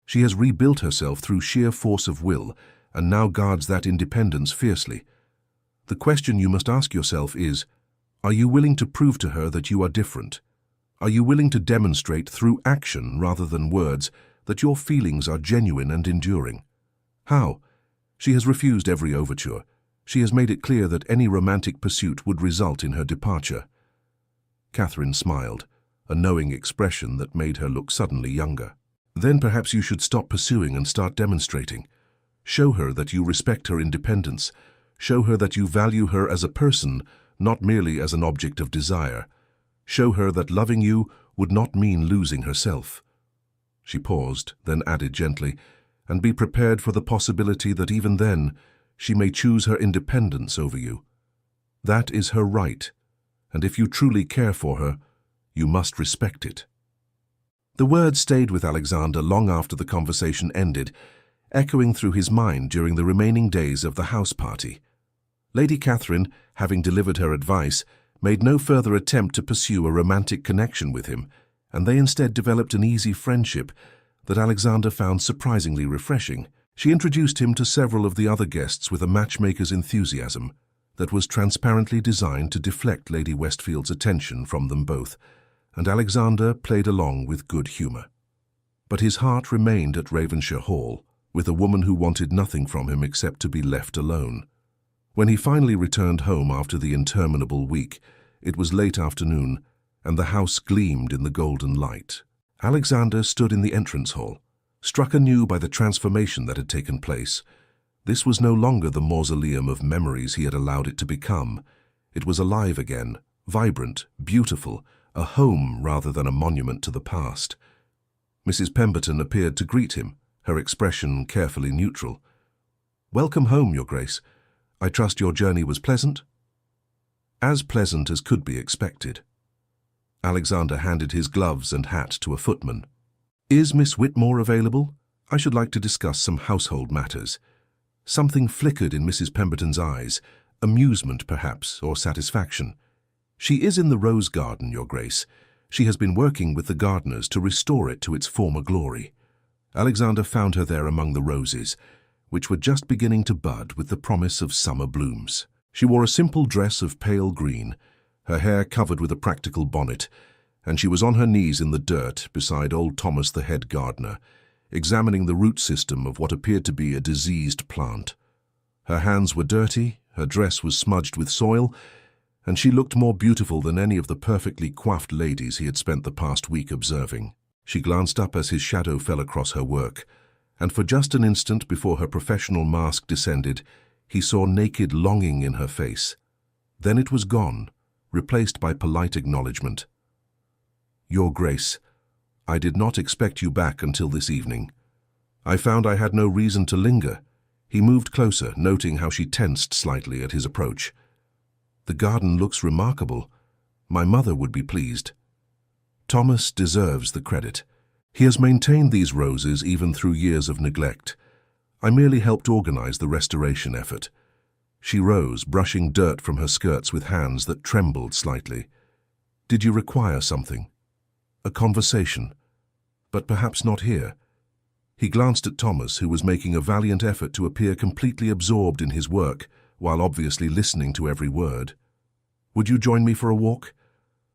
She has rebuilt herself through sheer force of will and now guards that independence fiercely. The question you must ask yourself is, are you willing to prove to her that you are different? Are you willing to demonstrate through action rather than words that your feelings are genuine and enduring? How? She has refused every overture. She has made it clear that any romantic pursuit would result in her departure." Catherine smiled, a knowing expression that made her look suddenly younger. "Then perhaps you should stop pursuing and start demonstrating. Show her that you respect her independence. Show her that you value her as a person, not merely as an object of desire. Show her that loving you would not mean losing herself." She paused, then added gently, "And be prepared for the possibility that even then she may choose her independence over you. That is her right, and if you truly care for her, you must respect it." The words stayed with Alexander long after the conversation ended, echoing through his mind during the remaining days of the house party. Lady Catherine, having delivered her advice, made no further attempt to pursue a romantic connection with him, and they instead developed an easy friendship that Alexander found surprisingly refreshing. She introduced him to several of the other guests with a matchmaker's enthusiasm that was transparently designed to deflect Lady Westfield's attention from them both, and Alexander played along with good humour. But his heart remained at Ravenhshire Hall, with a woman who wanted nothing from him except to be left alone. When he finally returned home after the interminable week, it was late afternoon, and the house gleamed in the golden light. Alexander stood in the entrance hall, struck anew by the transformation that had taken place. This was no longer the mausoleum of memories he had allowed it to become. It was alive again, vibrant, beautiful, a home rather than a monument to the past. Mrs. Pemberton appeared to greet him, her expression carefully neutral. Welcome home, Your Grace. I trust your journey was pleasant? As pleasant as could be expected. Alexander handed his gloves and hat to a footman. Is Miss Whitmore available? I should like to discuss some household matters. Something flickered in Mrs. Pemberton's eyes, amusement perhaps, or satisfaction. She is in the rose garden, Your Grace. She has been working with the gardeners to restore it to its former glory. Alexander found her there among the roses, which were just beginning to bud with the promise of summer blooms. She wore a simple dress of pale green, her hair covered with a practical bonnet, and she was on her knees in the dirt beside old Thomas the head gardener, examining the root system of what appeared to be a diseased plant. Her hands were dirty, her dress was smudged with soil, and she looked more beautiful than any of the perfectly coiffed ladies he had spent the past week observing. She glanced up as his shadow fell across her work, and for just an instant before her professional mask descended, he saw naked longing in her face. Then it was gone, replaced by polite acknowledgement. Your Grace, I did not expect you back until this evening. I found I had no reason to linger. He moved closer, noting how she tensed slightly at his approach. The garden looks remarkable. My mother would be pleased. Thomas deserves the credit. He has maintained these roses even through years of neglect. I merely helped organize the restoration effort. She rose, brushing dirt from her skirts with hands that trembled slightly. Did you require something? A conversation? But perhaps not here. He glanced at Thomas, who was making a valiant effort to appear completely absorbed in his work, while obviously listening to every word. Would you join me for a walk?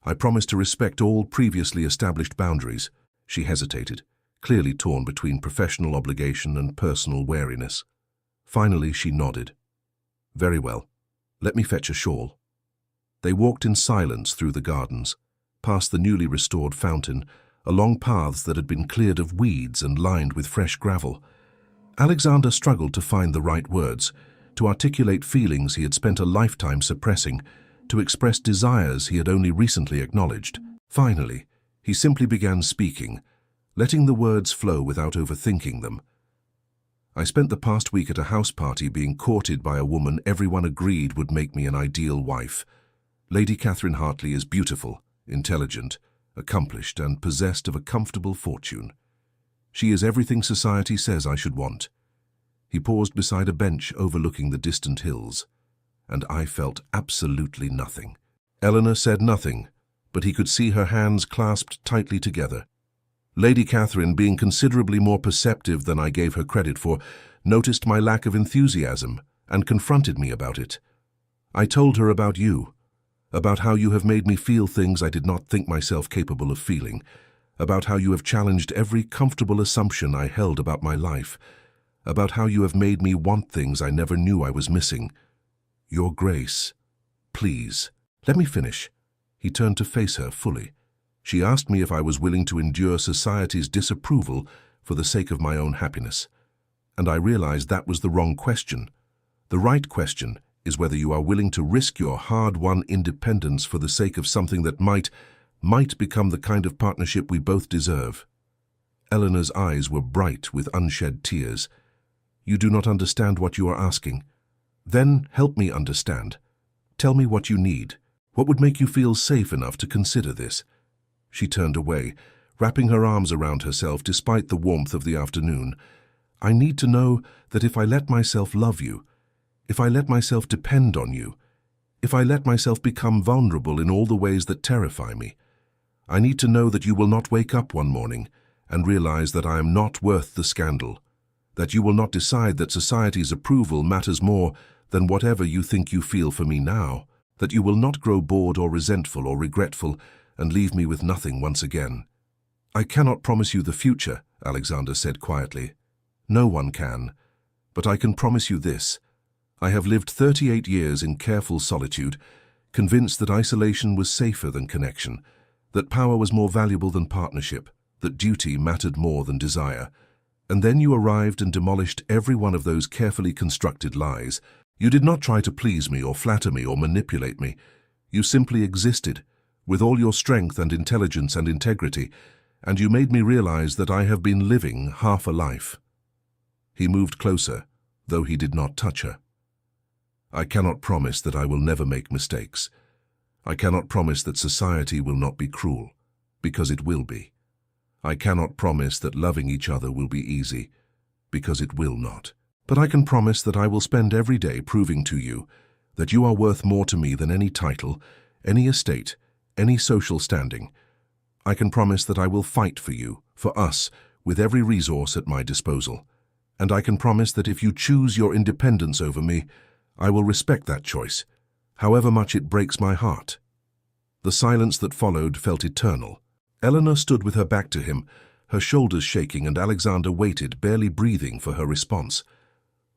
I promise to respect all previously established boundaries. She hesitated, clearly torn between professional obligation and personal wariness. Finally, she nodded. Very well. Let me fetch a shawl. They walked in silence through the gardens, past the newly restored fountain, along paths that had been cleared of weeds and lined with fresh gravel. Alexander struggled to find the right words, to articulate feelings he had spent a lifetime suppressing, to express desires he had only recently acknowledged. Finally, he simply began speaking, letting the words flow without overthinking them. I spent the past week at a house party being courted by a woman everyone agreed would make me an ideal wife. Lady Catherine Hartley is beautiful, intelligent, accomplished, and possessed of a comfortable fortune. She is everything society says I should want. He paused beside a bench overlooking the distant hills, and I felt absolutely nothing. Eleanor said nothing, but he could see her hands clasped tightly together. Lady Catherine, being considerably more perceptive than I gave her credit for, noticed my lack of enthusiasm and confronted me about it. I told her about you, about how you have made me feel things I did not think myself capable of feeling, about how you have challenged every comfortable assumption I held about my life, about how you have made me want things I never knew I was missing. Your Grace, please, let me finish. He turned to face her fully. She asked me if I was willing to endure society's disapproval for the sake of my own happiness. And I realized that was the wrong question. The right question is whether you are willing to risk your hard-won independence for the sake of something that might become the kind of partnership we both deserve. Eleanor's eyes were bright with unshed tears. You do not understand what you are asking. Then help me understand. Tell me what you need. What would make you feel safe enough to consider this? She turned away, wrapping her arms around herself despite the warmth of the afternoon. I need to know that if I let myself love you, if I let myself depend on you, if I let myself become vulnerable in all the ways that terrify me, I need to know that you will not wake up one morning and realize that I am not worth the scandal, that you will not decide that society's approval matters more than whatever you think you feel for me now, that you will not grow bored or resentful or regretful and leave me with nothing once again. I cannot promise you the future, Alexander said quietly. No one can, but I can promise you this. I have lived 38 years in careful solitude, convinced that isolation was safer than connection, that power was more valuable than partnership, that duty mattered more than desire. And then you arrived and demolished every one of those carefully constructed lies. You did not try to please me or flatter me or manipulate me. You simply existed, with all your strength and intelligence and integrity, and you made me realize that I have been living half a life. He moved closer, though he did not touch her. I cannot promise that I will never make mistakes. I cannot promise that society will not be cruel, because it will be. I cannot promise that loving each other will be easy, because it will not. But I can promise that I will spend every day proving to you that you are worth more to me than any title, any estate, any social standing. I can promise that I will fight for you, for us, with every resource at my disposal. And I can promise that if you choose your independence over me, I will respect that choice, however much it breaks my heart. The silence that followed felt eternal. Eleanor stood with her back to him, her shoulders shaking, and Alexander waited, barely breathing, for her response.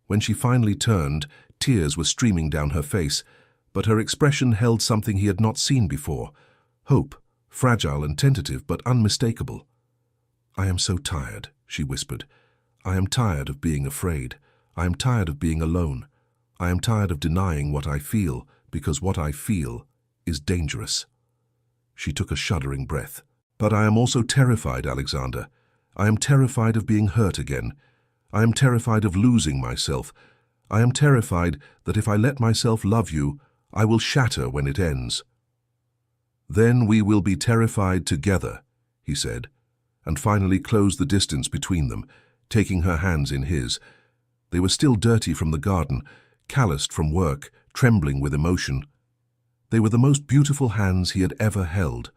When she finally turned, tears were streaming down her face, but her expression held something he had not seen before: hope, fragile and tentative, but unmistakable. "I am so tired," she whispered. "I am tired of being afraid. I am tired of being alone. I am tired of denying what I feel, because what I feel is dangerous." She took a shuddering breath. "But I am also terrified, Alexander. I am terrified of being hurt again. I am terrified of losing myself. I am terrified that if I let myself love you, I will shatter when it ends." "Then we will be terrified together," he said, and finally closed the distance between them, taking her hands in his. They were still dirty from the garden, calloused from work, trembling with emotion. They were the most beautiful hands he had ever held.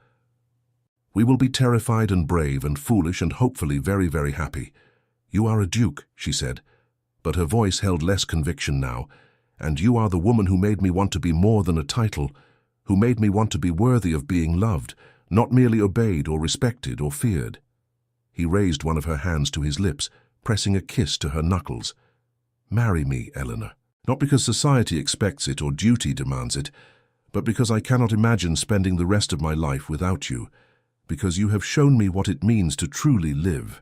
"We will be terrified and brave and foolish and hopefully very, very happy. You are a duke," she said, but her voice held less conviction now. "And you are the woman who made me want to be more than a title, who made me want to be worthy of being loved, not merely obeyed or respected or feared." He raised one of her hands to his lips, pressing a kiss to her knuckles. "Marry me, Eleanor. Not because society expects it or duty demands it, but because I cannot imagine spending the rest of my life without you, because you have shown me what it means to truly live,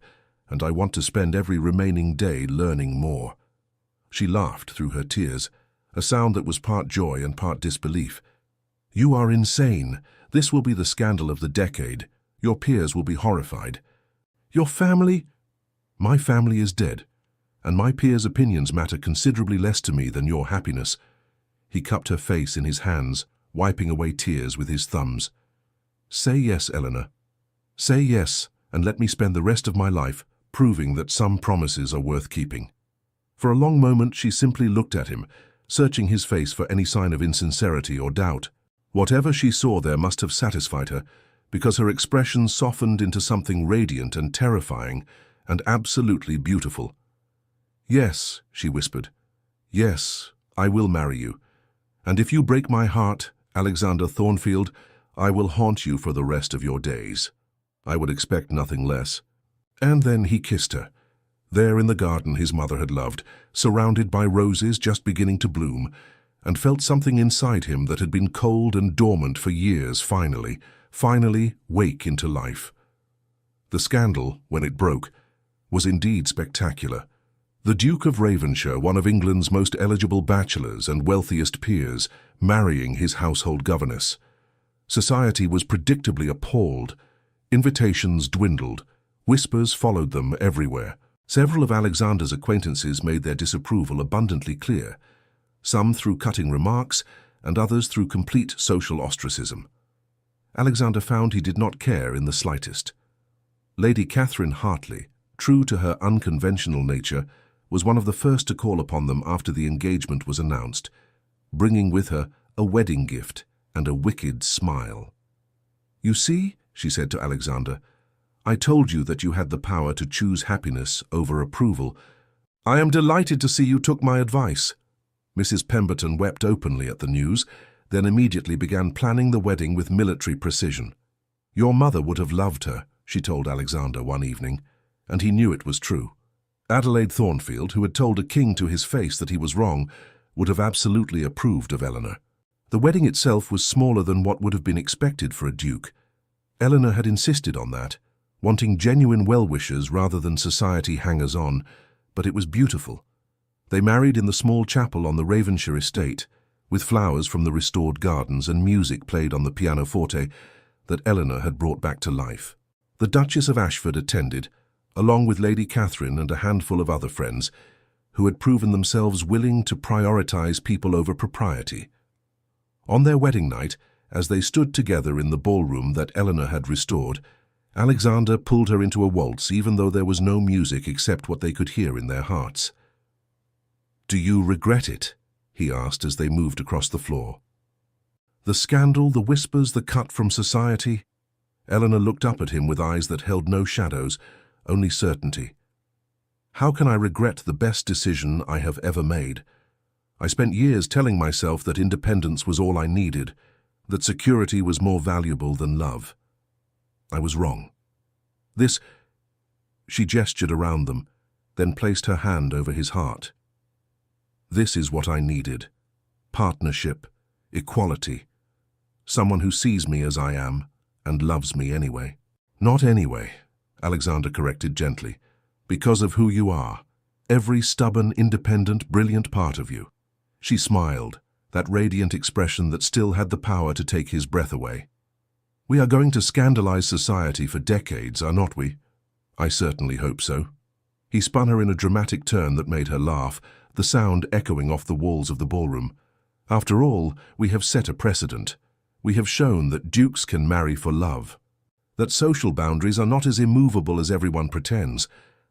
and I want to spend every remaining day learning more." She laughed through her tears, a sound that was part joy and part disbelief. "You are insane. This will be the scandal of the decade. Your peers will be horrified." "Your family?" "My family is dead, and my peers' opinions matter considerably less to me than your happiness." He cupped her face in his hands, wiping away tears with his thumbs. "Say yes, Eleanor. Say yes, and let me spend the rest of my life proving that some promises are worth keeping." For a long moment she simply looked at him, searching his face for any sign of insincerity or doubt. Whatever she saw there must have satisfied her, because her expression softened into something radiant and terrifying and absolutely beautiful. "Yes," she whispered. "Yes, I will marry you. And if you break my heart, Alexander Thornfield, I will haunt you for the rest of your days." I would expect nothing less. And then he kissed her, there in the garden his mother had loved, surrounded by roses just beginning to bloom, and felt something inside him that had been cold and dormant for years finally wake into life. The scandal, when it broke, was indeed spectacular. The Duke of Ravenhshire, one of England's most eligible bachelors and wealthiest peers, marrying his household governess. Society was predictably appalled. Invitations dwindled. Whispers followed them everywhere. Several of Alexander's acquaintances made their disapproval abundantly clear, some through cutting remarks and others through complete social ostracism. Alexander found he did not care in the slightest. Lady Catherine Hartley, true to her unconventional nature, was one of the first to call upon them after the engagement was announced, bringing with her a wedding gift and a wicked smile. "You see," she said to Alexander, "I told you that you had the power to choose happiness over approval. I am delighted to see you took my advice." Mrs. Pemberton wept openly at the news, then immediately began planning the wedding with military precision. "Your mother would have loved her," she told Alexander one evening, and he knew it was true. Adelaide Thornfield, who had told a king to his face that he was wrong, would have absolutely approved of Eleanor. The wedding itself was smaller than what would have been expected for a duke. Eleanor had insisted on that, wanting genuine well-wishers rather than society hangers-on, but it was beautiful. They married in the small chapel on the Ravenhshire estate, with flowers from the restored gardens and music played on the pianoforte that Eleanor had brought back to life. The Duchess of Ashford attended, along with Lady Catherine and a handful of other friends, who had proven themselves willing to prioritize people over propriety. On their wedding night, as they stood together in the ballroom that Eleanor had restored, Alexander pulled her into a waltz even though there was no music except what they could hear in their hearts. "Do you regret it?" he asked as they moved across the floor. "The scandal, the whispers, the cut from society?" Eleanor looked up at him with eyes that held no shadows, only certainty. "How can I regret the best decision I have ever made? I spent years telling myself that independence was all I needed, that security was more valuable than love. I was wrong. This—" She gestured around them, then placed her hand over his heart. "This is what I needed. Partnership, equality. Someone who sees me as I am and loves me anyway." "Not anyway," Alexander corrected gently. "Because of who you are. Every stubborn, independent, brilliant part of you." She smiled, that radiant expression that still had the power to take his breath away. "We are going to scandalize society for decades, are not we?" "I certainly hope so." He spun her in a dramatic turn that made her laugh, the sound echoing off the walls of the ballroom. "After all, we have set a precedent. We have shown that dukes can marry for love, that social boundaries are not as immovable as everyone pretends,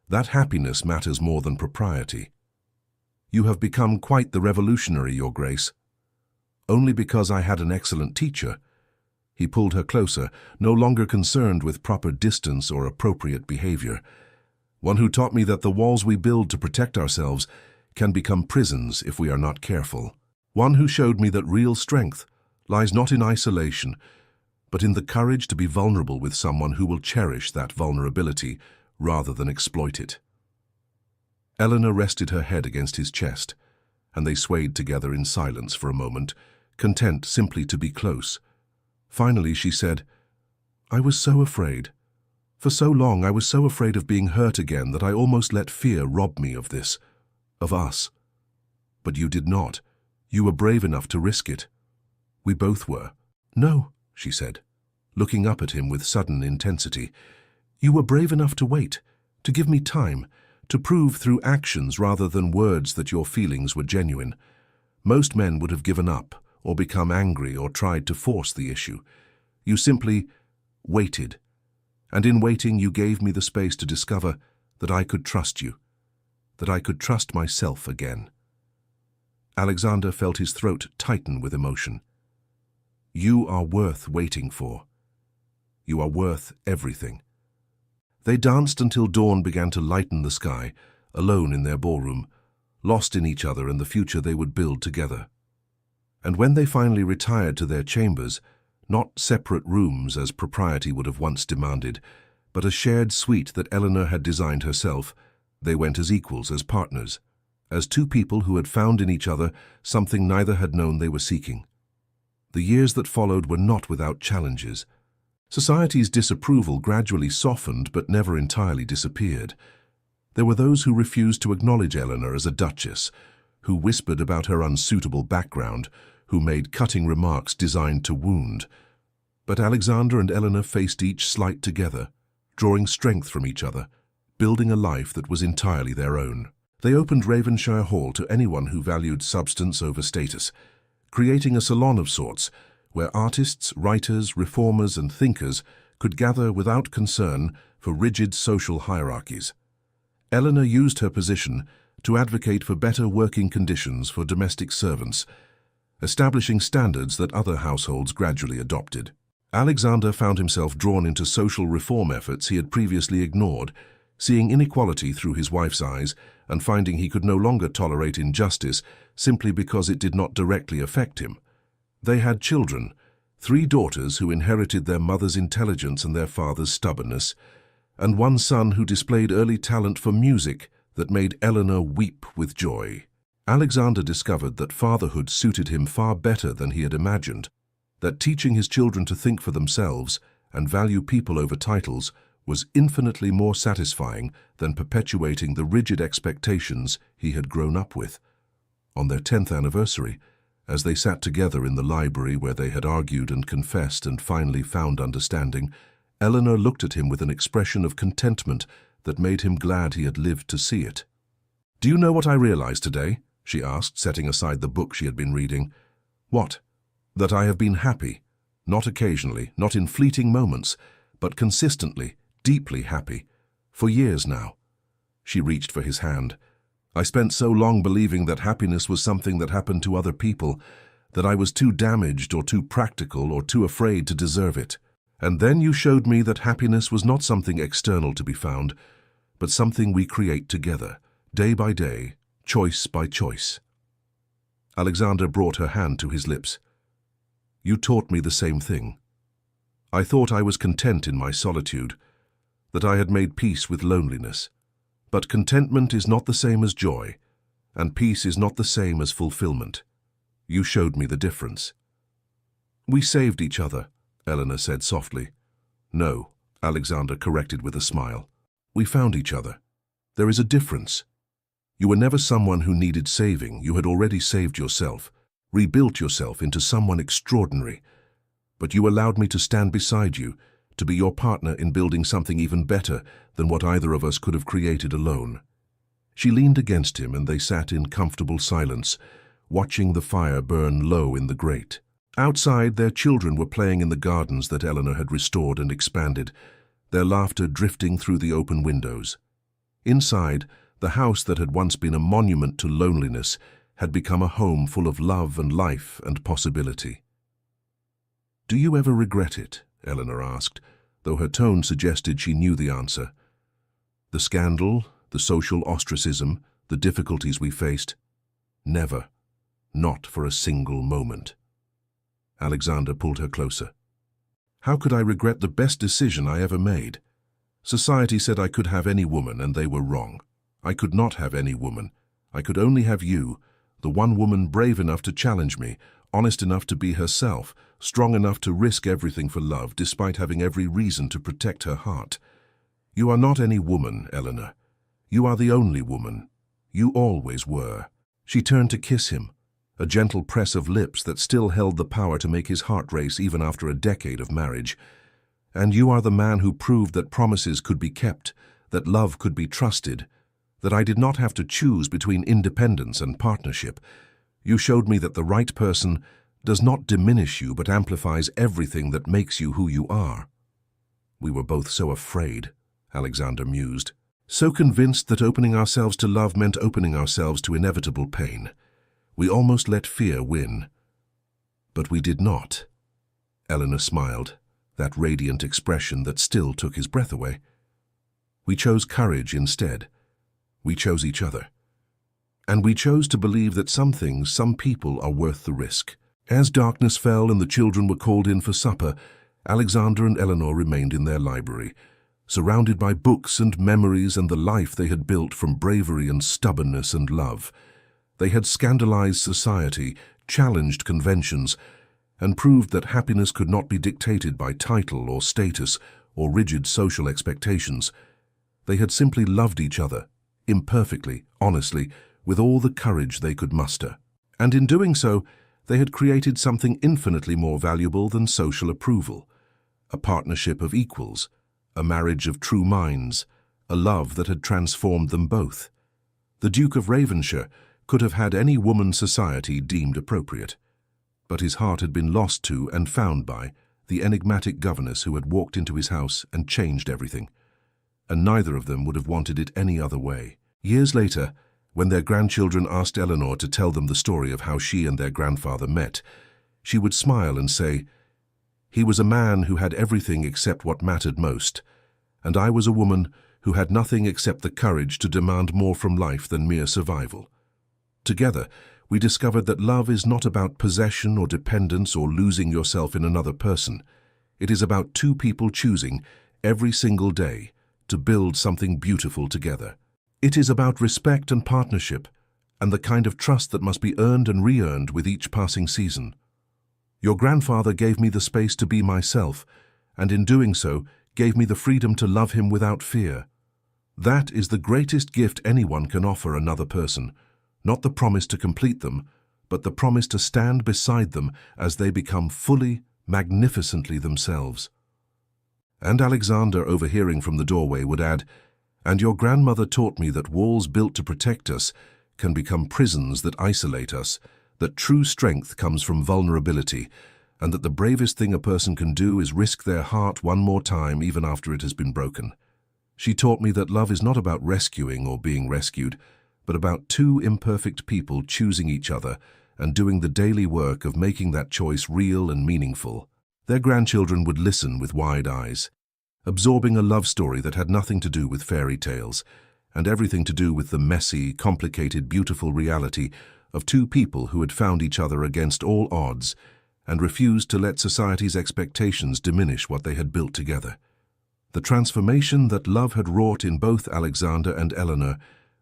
that happiness matters more than propriety. You have become quite the revolutionary, Your Grace." "Only because I had an excellent teacher." He pulled her closer, no longer concerned with proper distance or appropriate behavior. "One who taught me that the walls we build to protect ourselves can become prisons if we are not careful. One who showed me that real strength lies not in isolation, but in the courage to be vulnerable with someone who will cherish that vulnerability rather than exploit it." Eleanor rested her head against his chest, and they swayed together in silence for a moment, content simply to be close. Finally she said, "I was so afraid. For so long I was so afraid of being hurt again that I almost let fear rob me of this, of us. But you did not. You were brave enough to risk it. We both were." "No," she said, looking up at him with sudden intensity. "You were brave enough to wait, to give me time, to prove through actions rather than words that your feelings were genuine. Most men would have given up, or become angry, or tried to force the issue. You simply waited, and in waiting you gave me the space to discover that I could trust you, that I could trust myself again." Alexander felt his throat tighten with emotion. "You are worth waiting for. You are worth everything." They danced until dawn began to lighten the sky, alone in their ballroom, lost in each other and the future they would build together. And when they finally retired to their chambers, not separate rooms as propriety would have once demanded, but a shared suite that Eleanor had designed herself, they went as equals, as partners, as two people who had found in each other something neither had known they were seeking. The years that followed were not without challenges. Society's disapproval gradually softened but never entirely disappeared. There were those who refused to acknowledge Eleanor as a duchess, who whispered about her unsuitable background, who made cutting remarks designed to wound. But Alexander and Eleanor faced each slight together, drawing strength from each other, building a life that was entirely their own. They opened Ravenhshire Hall to anyone who valued substance over status, creating a salon of sorts where artists, writers, reformers, and thinkers could gather without concern for rigid social hierarchies. Eleanor used her position to advocate for better working conditions for domestic servants, establishing standards that other households gradually adopted. Alexander found himself drawn into social reform efforts he had previously ignored, seeing inequality through his wife's eyes and finding he could no longer tolerate injustice simply because it did not directly affect him. They had children, 3 daughters who inherited their mother's intelligence and their father's stubbornness, and one son who displayed early talent for music that made Eleanor weep with joy. Alexander discovered that fatherhood suited him far better than he had imagined, that teaching his children to think for themselves and value people over titles was infinitely more satisfying than perpetuating the rigid expectations he had grown up with. On their 10th anniversary, as they sat together in the library where they had argued and confessed and finally found understanding, Eleanor looked at him with an expression of contentment that made him glad he had lived to see it. "Do you know what I realized today?" she asked, setting aside the book she had been reading. "What? That I have been happy. Not occasionally, not in fleeting moments, but consistently, deeply happy. For years now." She reached for his hand. "I spent so long believing that happiness was something that happened to other people, that I was too damaged or too practical or too afraid to deserve it. And then you showed me that happiness was not something external to be found, but something we create together, day by day, choice by choice." Alexander brought her hand to his lips. "You taught me the same thing. I thought I was content in my solitude, that I had made peace with loneliness. But contentment is not the same as joy, and peace is not the same as fulfillment. You showed me the difference." "We saved each other," Eleanor said softly. "No," Alexander corrected with a smile. "We found each other. There is a difference. You were never someone who needed saving. You had already saved yourself, rebuilt yourself into someone extraordinary. But you allowed me to stand beside you, to be your partner in building something even better than what either of us could have created alone." She leaned against him and they sat in comfortable silence, watching the fire burn low in the grate. Outside, their children were playing in the gardens that Eleanor had restored and expanded, their laughter drifting through the open windows. Inside, the house that had once been a monument to loneliness had become a home full of love and life and possibility. "Do you ever regret it?" Eleanor asked, though her tone suggested she knew the answer. "The scandal, the social ostracism, the difficulties we faced? Never. Not for a single moment." Alexander pulled her closer. "How could I regret the best decision I ever made? Society said I could have any woman, and they were wrong. I could not have any woman. I could only have you, the one woman brave enough to challenge me, honest enough to be herself, strong enough to risk everything for love, despite having every reason to protect her heart. You are not any woman, Eleanor. You are the only woman. You always were." She turned to kiss him, a gentle press of lips that still held the power to make his heart race even after a decade of marriage. "And you are the man who proved that promises could be kept, that love could be trusted, that I did not have to choose between independence and partnership. You showed me that the right person does not diminish you but amplifies everything that makes you who you are." "We were both so afraid," Alexander mused, "so convinced that opening ourselves to love meant opening ourselves to inevitable pain. We almost let fear win. But we did not." Eleanor smiled, that radiant expression that still took his breath away. "We chose courage instead. We chose each other. And we chose to believe that some things, some people are worth the risk." As darkness fell and the children were called in for supper, Alexander and Eleanor remained in their library, surrounded by books and memories and the life they had built from bravery and stubbornness and love. They had scandalized society, challenged conventions, and proved that happiness could not be dictated by title or status or rigid social expectations. They had simply loved each other, imperfectly, honestly, with all the courage they could muster. And in doing so, they had created something infinitely more valuable than social approval, a partnership of equals, a marriage of true minds, a love that had transformed them both. The Duke of Ravenhshire could have had any woman society deemed appropriate, but his heart had been lost to and found by the enigmatic governess who had walked into his house and changed everything, and neither of them would have wanted it any other way. Years later, when their grandchildren asked Eleanor to tell them the story of how she and their grandfather met, she would smile and say, "He was a man who had everything except what mattered most, and I was a woman who had nothing except the courage to demand more from life than mere survival. Together, we discovered that love is not about possession or dependence or losing yourself in another person. It is about two people choosing, every single day, to build something beautiful together. It is about respect and partnership, and the kind of trust that must be earned and re-earned with each passing season. Your grandfather gave me the space to be myself, and in doing so, gave me the freedom to love him without fear. That is the greatest gift anyone can offer another person, not the promise to complete them, but the promise to stand beside them as they become fully, magnificently themselves." And Alexander, overhearing from the doorway, would add, And your grandmother taught me that walls built to protect us can become prisons that isolate us, that true strength comes from vulnerability, and that the bravest thing a person can do is risk their heart one more time even after it has been broken. She taught me that love is not about rescuing or being rescued, but about two imperfect people choosing each other and doing the daily work of making that choice real and meaningful. Their grandchildren would listen with wide eyes, absorbing a love story that had nothing to do with fairy tales and everything to do with the messy, complicated, beautiful reality of two people who had found each other against all odds and refused to let society's expectations diminish what they had built together. The transformation that love had wrought in both Alexander and Eleanor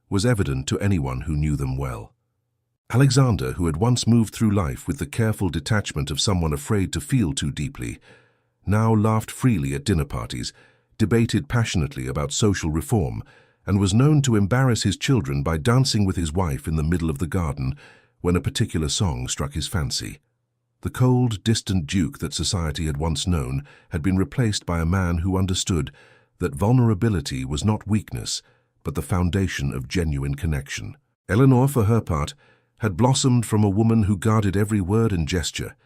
was evident to anyone who knew them well. Alexander, who had once moved through life with the careful detachment of someone afraid to feel too deeply, now laughed freely at dinner parties, debated passionately about social reform, and was known to embarrass his children by dancing with his wife in the middle of the garden when a particular song struck his fancy. The cold, distant Duke that society had once known had been replaced by a man who understood that vulnerability was not weakness, but the foundation of genuine connection. Eleanor, for her part, had blossomed from a woman who guarded every word and gesture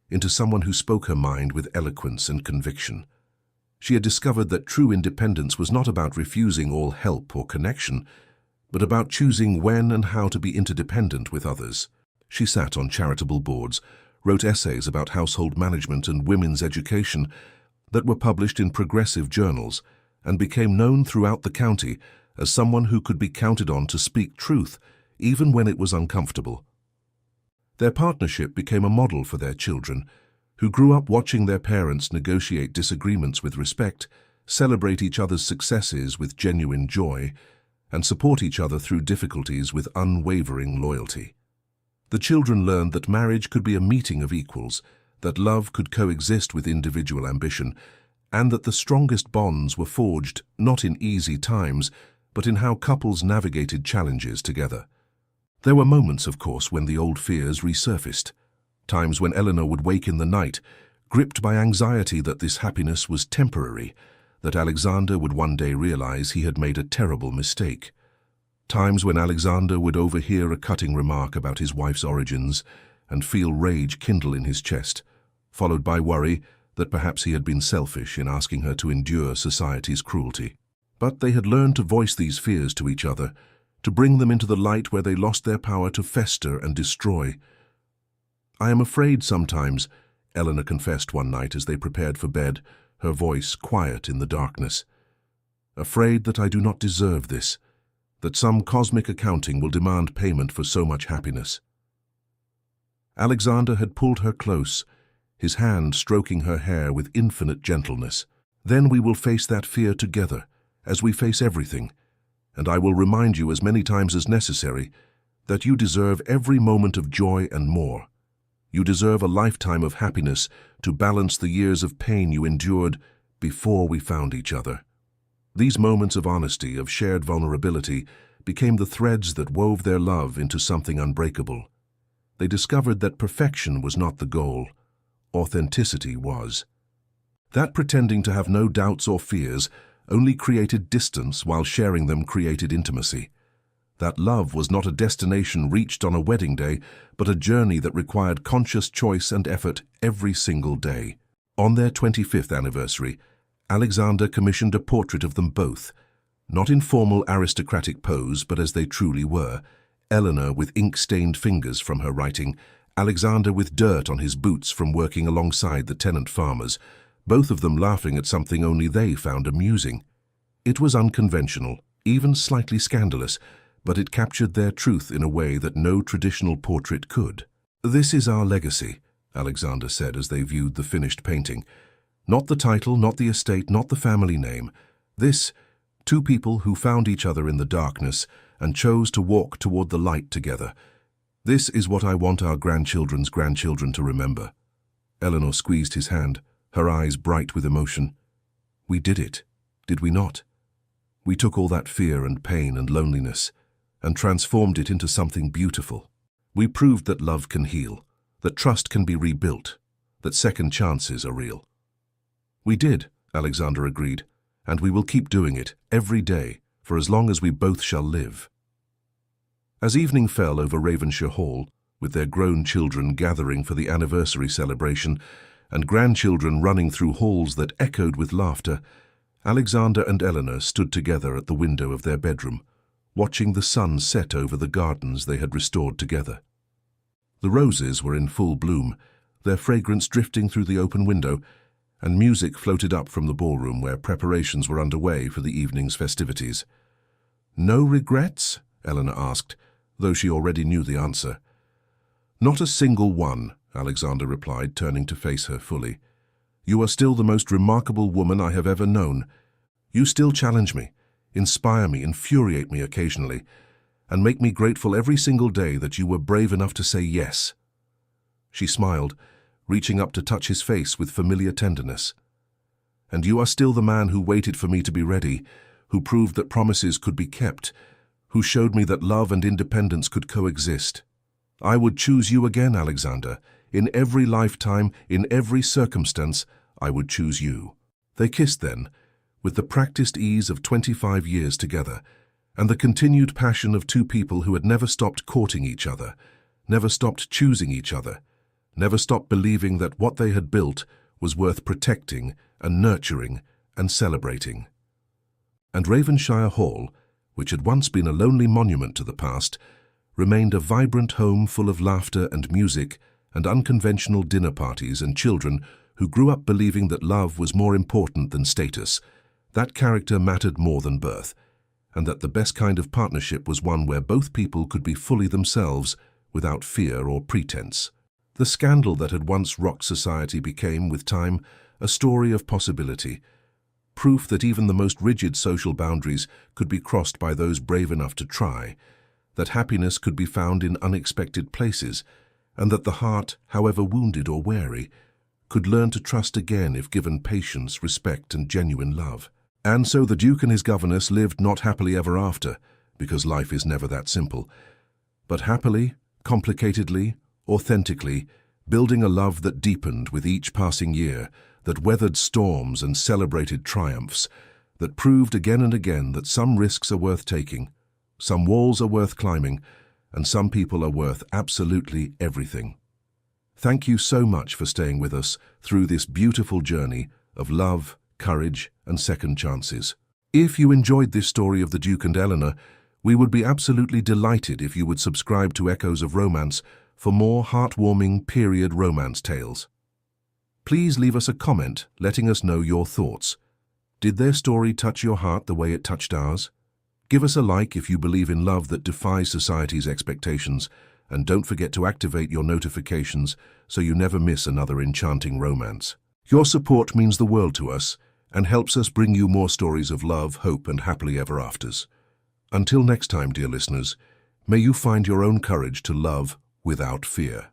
into someone who spoke her mind with eloquence and conviction. She had discovered that true independence was not about refusing all help or connection, but about choosing when and how to be interdependent with others. She sat on charitable boards, wrote essays about household management and women's education that were published in progressive journals, and became known throughout the county as someone who could be counted on to speak truth, even when it was uncomfortable. Their partnership became a model for their children, who grew up watching their parents negotiate disagreements with respect, celebrate each other's successes with genuine joy, and support each other through difficulties with unwavering loyalty. The children learned that marriage could be a meeting of equals, that love could coexist with individual ambition, and that the strongest bonds were forged not in easy times, but in how couples navigated challenges together. There were moments, of course, when the old fears resurfaced, times when Eleanor would wake in the night, gripped by anxiety that this happiness was temporary, that Alexander would one day realize he had made a terrible mistake. Times when Alexander would overhear a cutting remark about his wife's origins and feel rage kindle in his chest, followed by worry that perhaps he had been selfish in asking her to endure society's cruelty. But they had learned to voice these fears to each other, to bring them into the light where they lost their power to fester and destroy. "I am afraid sometimes," Eleanor confessed one night as they prepared for bed, her voice quiet in the darkness. "Afraid that I do not deserve this, that some cosmic accounting will demand payment for so much happiness." Alexander had pulled her close, his hand stroking her hair with infinite gentleness. "Then we will face that fear together, as we face everything, and I will remind you as many times as necessary that you deserve every moment of joy and more. You deserve a lifetime of happiness to balance the years of pain you endured before we found each other." These moments of honesty, of shared vulnerability, became the threads that wove their love into something unbreakable. They discovered that perfection was not the goal. Authenticity was. That pretending to have no doubts or fears only created distance, while sharing them created intimacy. That love was not a destination reached on a wedding day, but a journey that required conscious choice and effort every single day. On their 25th anniversary, Alexander commissioned a portrait of them both, not in formal aristocratic pose, but as they truly were, Eleanor with ink-stained fingers from her writing, Alexander with dirt on his boots from working alongside the tenant farmers, both of them laughing at something only they found amusing. It was unconventional, even slightly scandalous, but it captured their truth in a way that no traditional portrait could. "This is our legacy," Alexander said as they viewed the finished painting. "Not the title, not the estate, not the family name. This, two people who found each other in the darkness and chose to walk toward the light together. This is what I want our grandchildren's grandchildren to remember." Eleanor squeezed his hand, her eyes bright with emotion. "We did it, did we not? We took all that fear and pain and loneliness and transformed it into something beautiful. We proved that love can heal, that trust can be rebuilt, that second chances are real." "We did," Alexander agreed, "and we will keep doing it every day for as long as we both shall live." As evening fell over Ravenhshire Hall, with their grown children gathering for the anniversary celebration and grandchildren running through halls that echoed with laughter, Alexander and Eleanor stood together at the window of their bedroom, watching the sun set over the gardens they had restored together. The roses were in full bloom, their fragrance drifting through the open window, and music floated up from the ballroom where preparations were underway for the evening's festivities. "No regrets?" Eleanor asked, though she already knew the answer. "Not a single one," Alexander replied, turning to face her fully. "You are still the most remarkable woman I have ever known. You still challenge me, inspire me, infuriate me occasionally, and make me grateful every single day that you were brave enough to say yes." She smiled, reaching up to touch his face with familiar tenderness. "And you are still the man who waited for me to be ready, who proved that promises could be kept, who showed me that love and independence could coexist. I would choose you again, Alexander. In every lifetime, in every circumstance, I would choose you." They kissed then, with the practiced ease of 25 years together, and the continued passion of two people who had never stopped courting each other, never stopped choosing each other, never stopped believing that what they had built was worth protecting and nurturing and celebrating. And Ravenhshire Hall, which had once been a lonely monument to the past, remained a vibrant home full of laughter and music and unconventional dinner parties and children who grew up believing that love was more important than status, that character mattered more than birth, and that the best kind of partnership was one where both people could be fully themselves without fear or pretense. The scandal that had once rocked society became, with time, a story of possibility, proof that even the most rigid social boundaries could be crossed by those brave enough to try, that happiness could be found in unexpected places, and that the heart, however wounded or wary, could learn to trust again if given patience, respect, and genuine love. And so the Duke and his governess lived not happily ever after, because life is never that simple, but happily, complicatedly, authentically, building a love that deepened with each passing year, that weathered storms and celebrated triumphs, that proved again and again that some risks are worth taking, some walls are worth climbing, and some people are worth absolutely everything. Thank you so much for staying with us through this beautiful journey of love, courage, and second chances. If you enjoyed this story of the Duke and Eleanor, we would be absolutely delighted if you would subscribe to Echoes of Romance for more heartwarming period romance tales. Please leave us a comment letting us know your thoughts. Did their story touch your heart the way it touched ours? Give us a like if you believe in love that defies society's expectations, and don't forget to activate your notifications so you never miss another enchanting romance. Your support means the world to us and helps us bring you more stories of love, hope, and happily ever afters. Until next time, dear listeners, may you find your own courage to love without fear.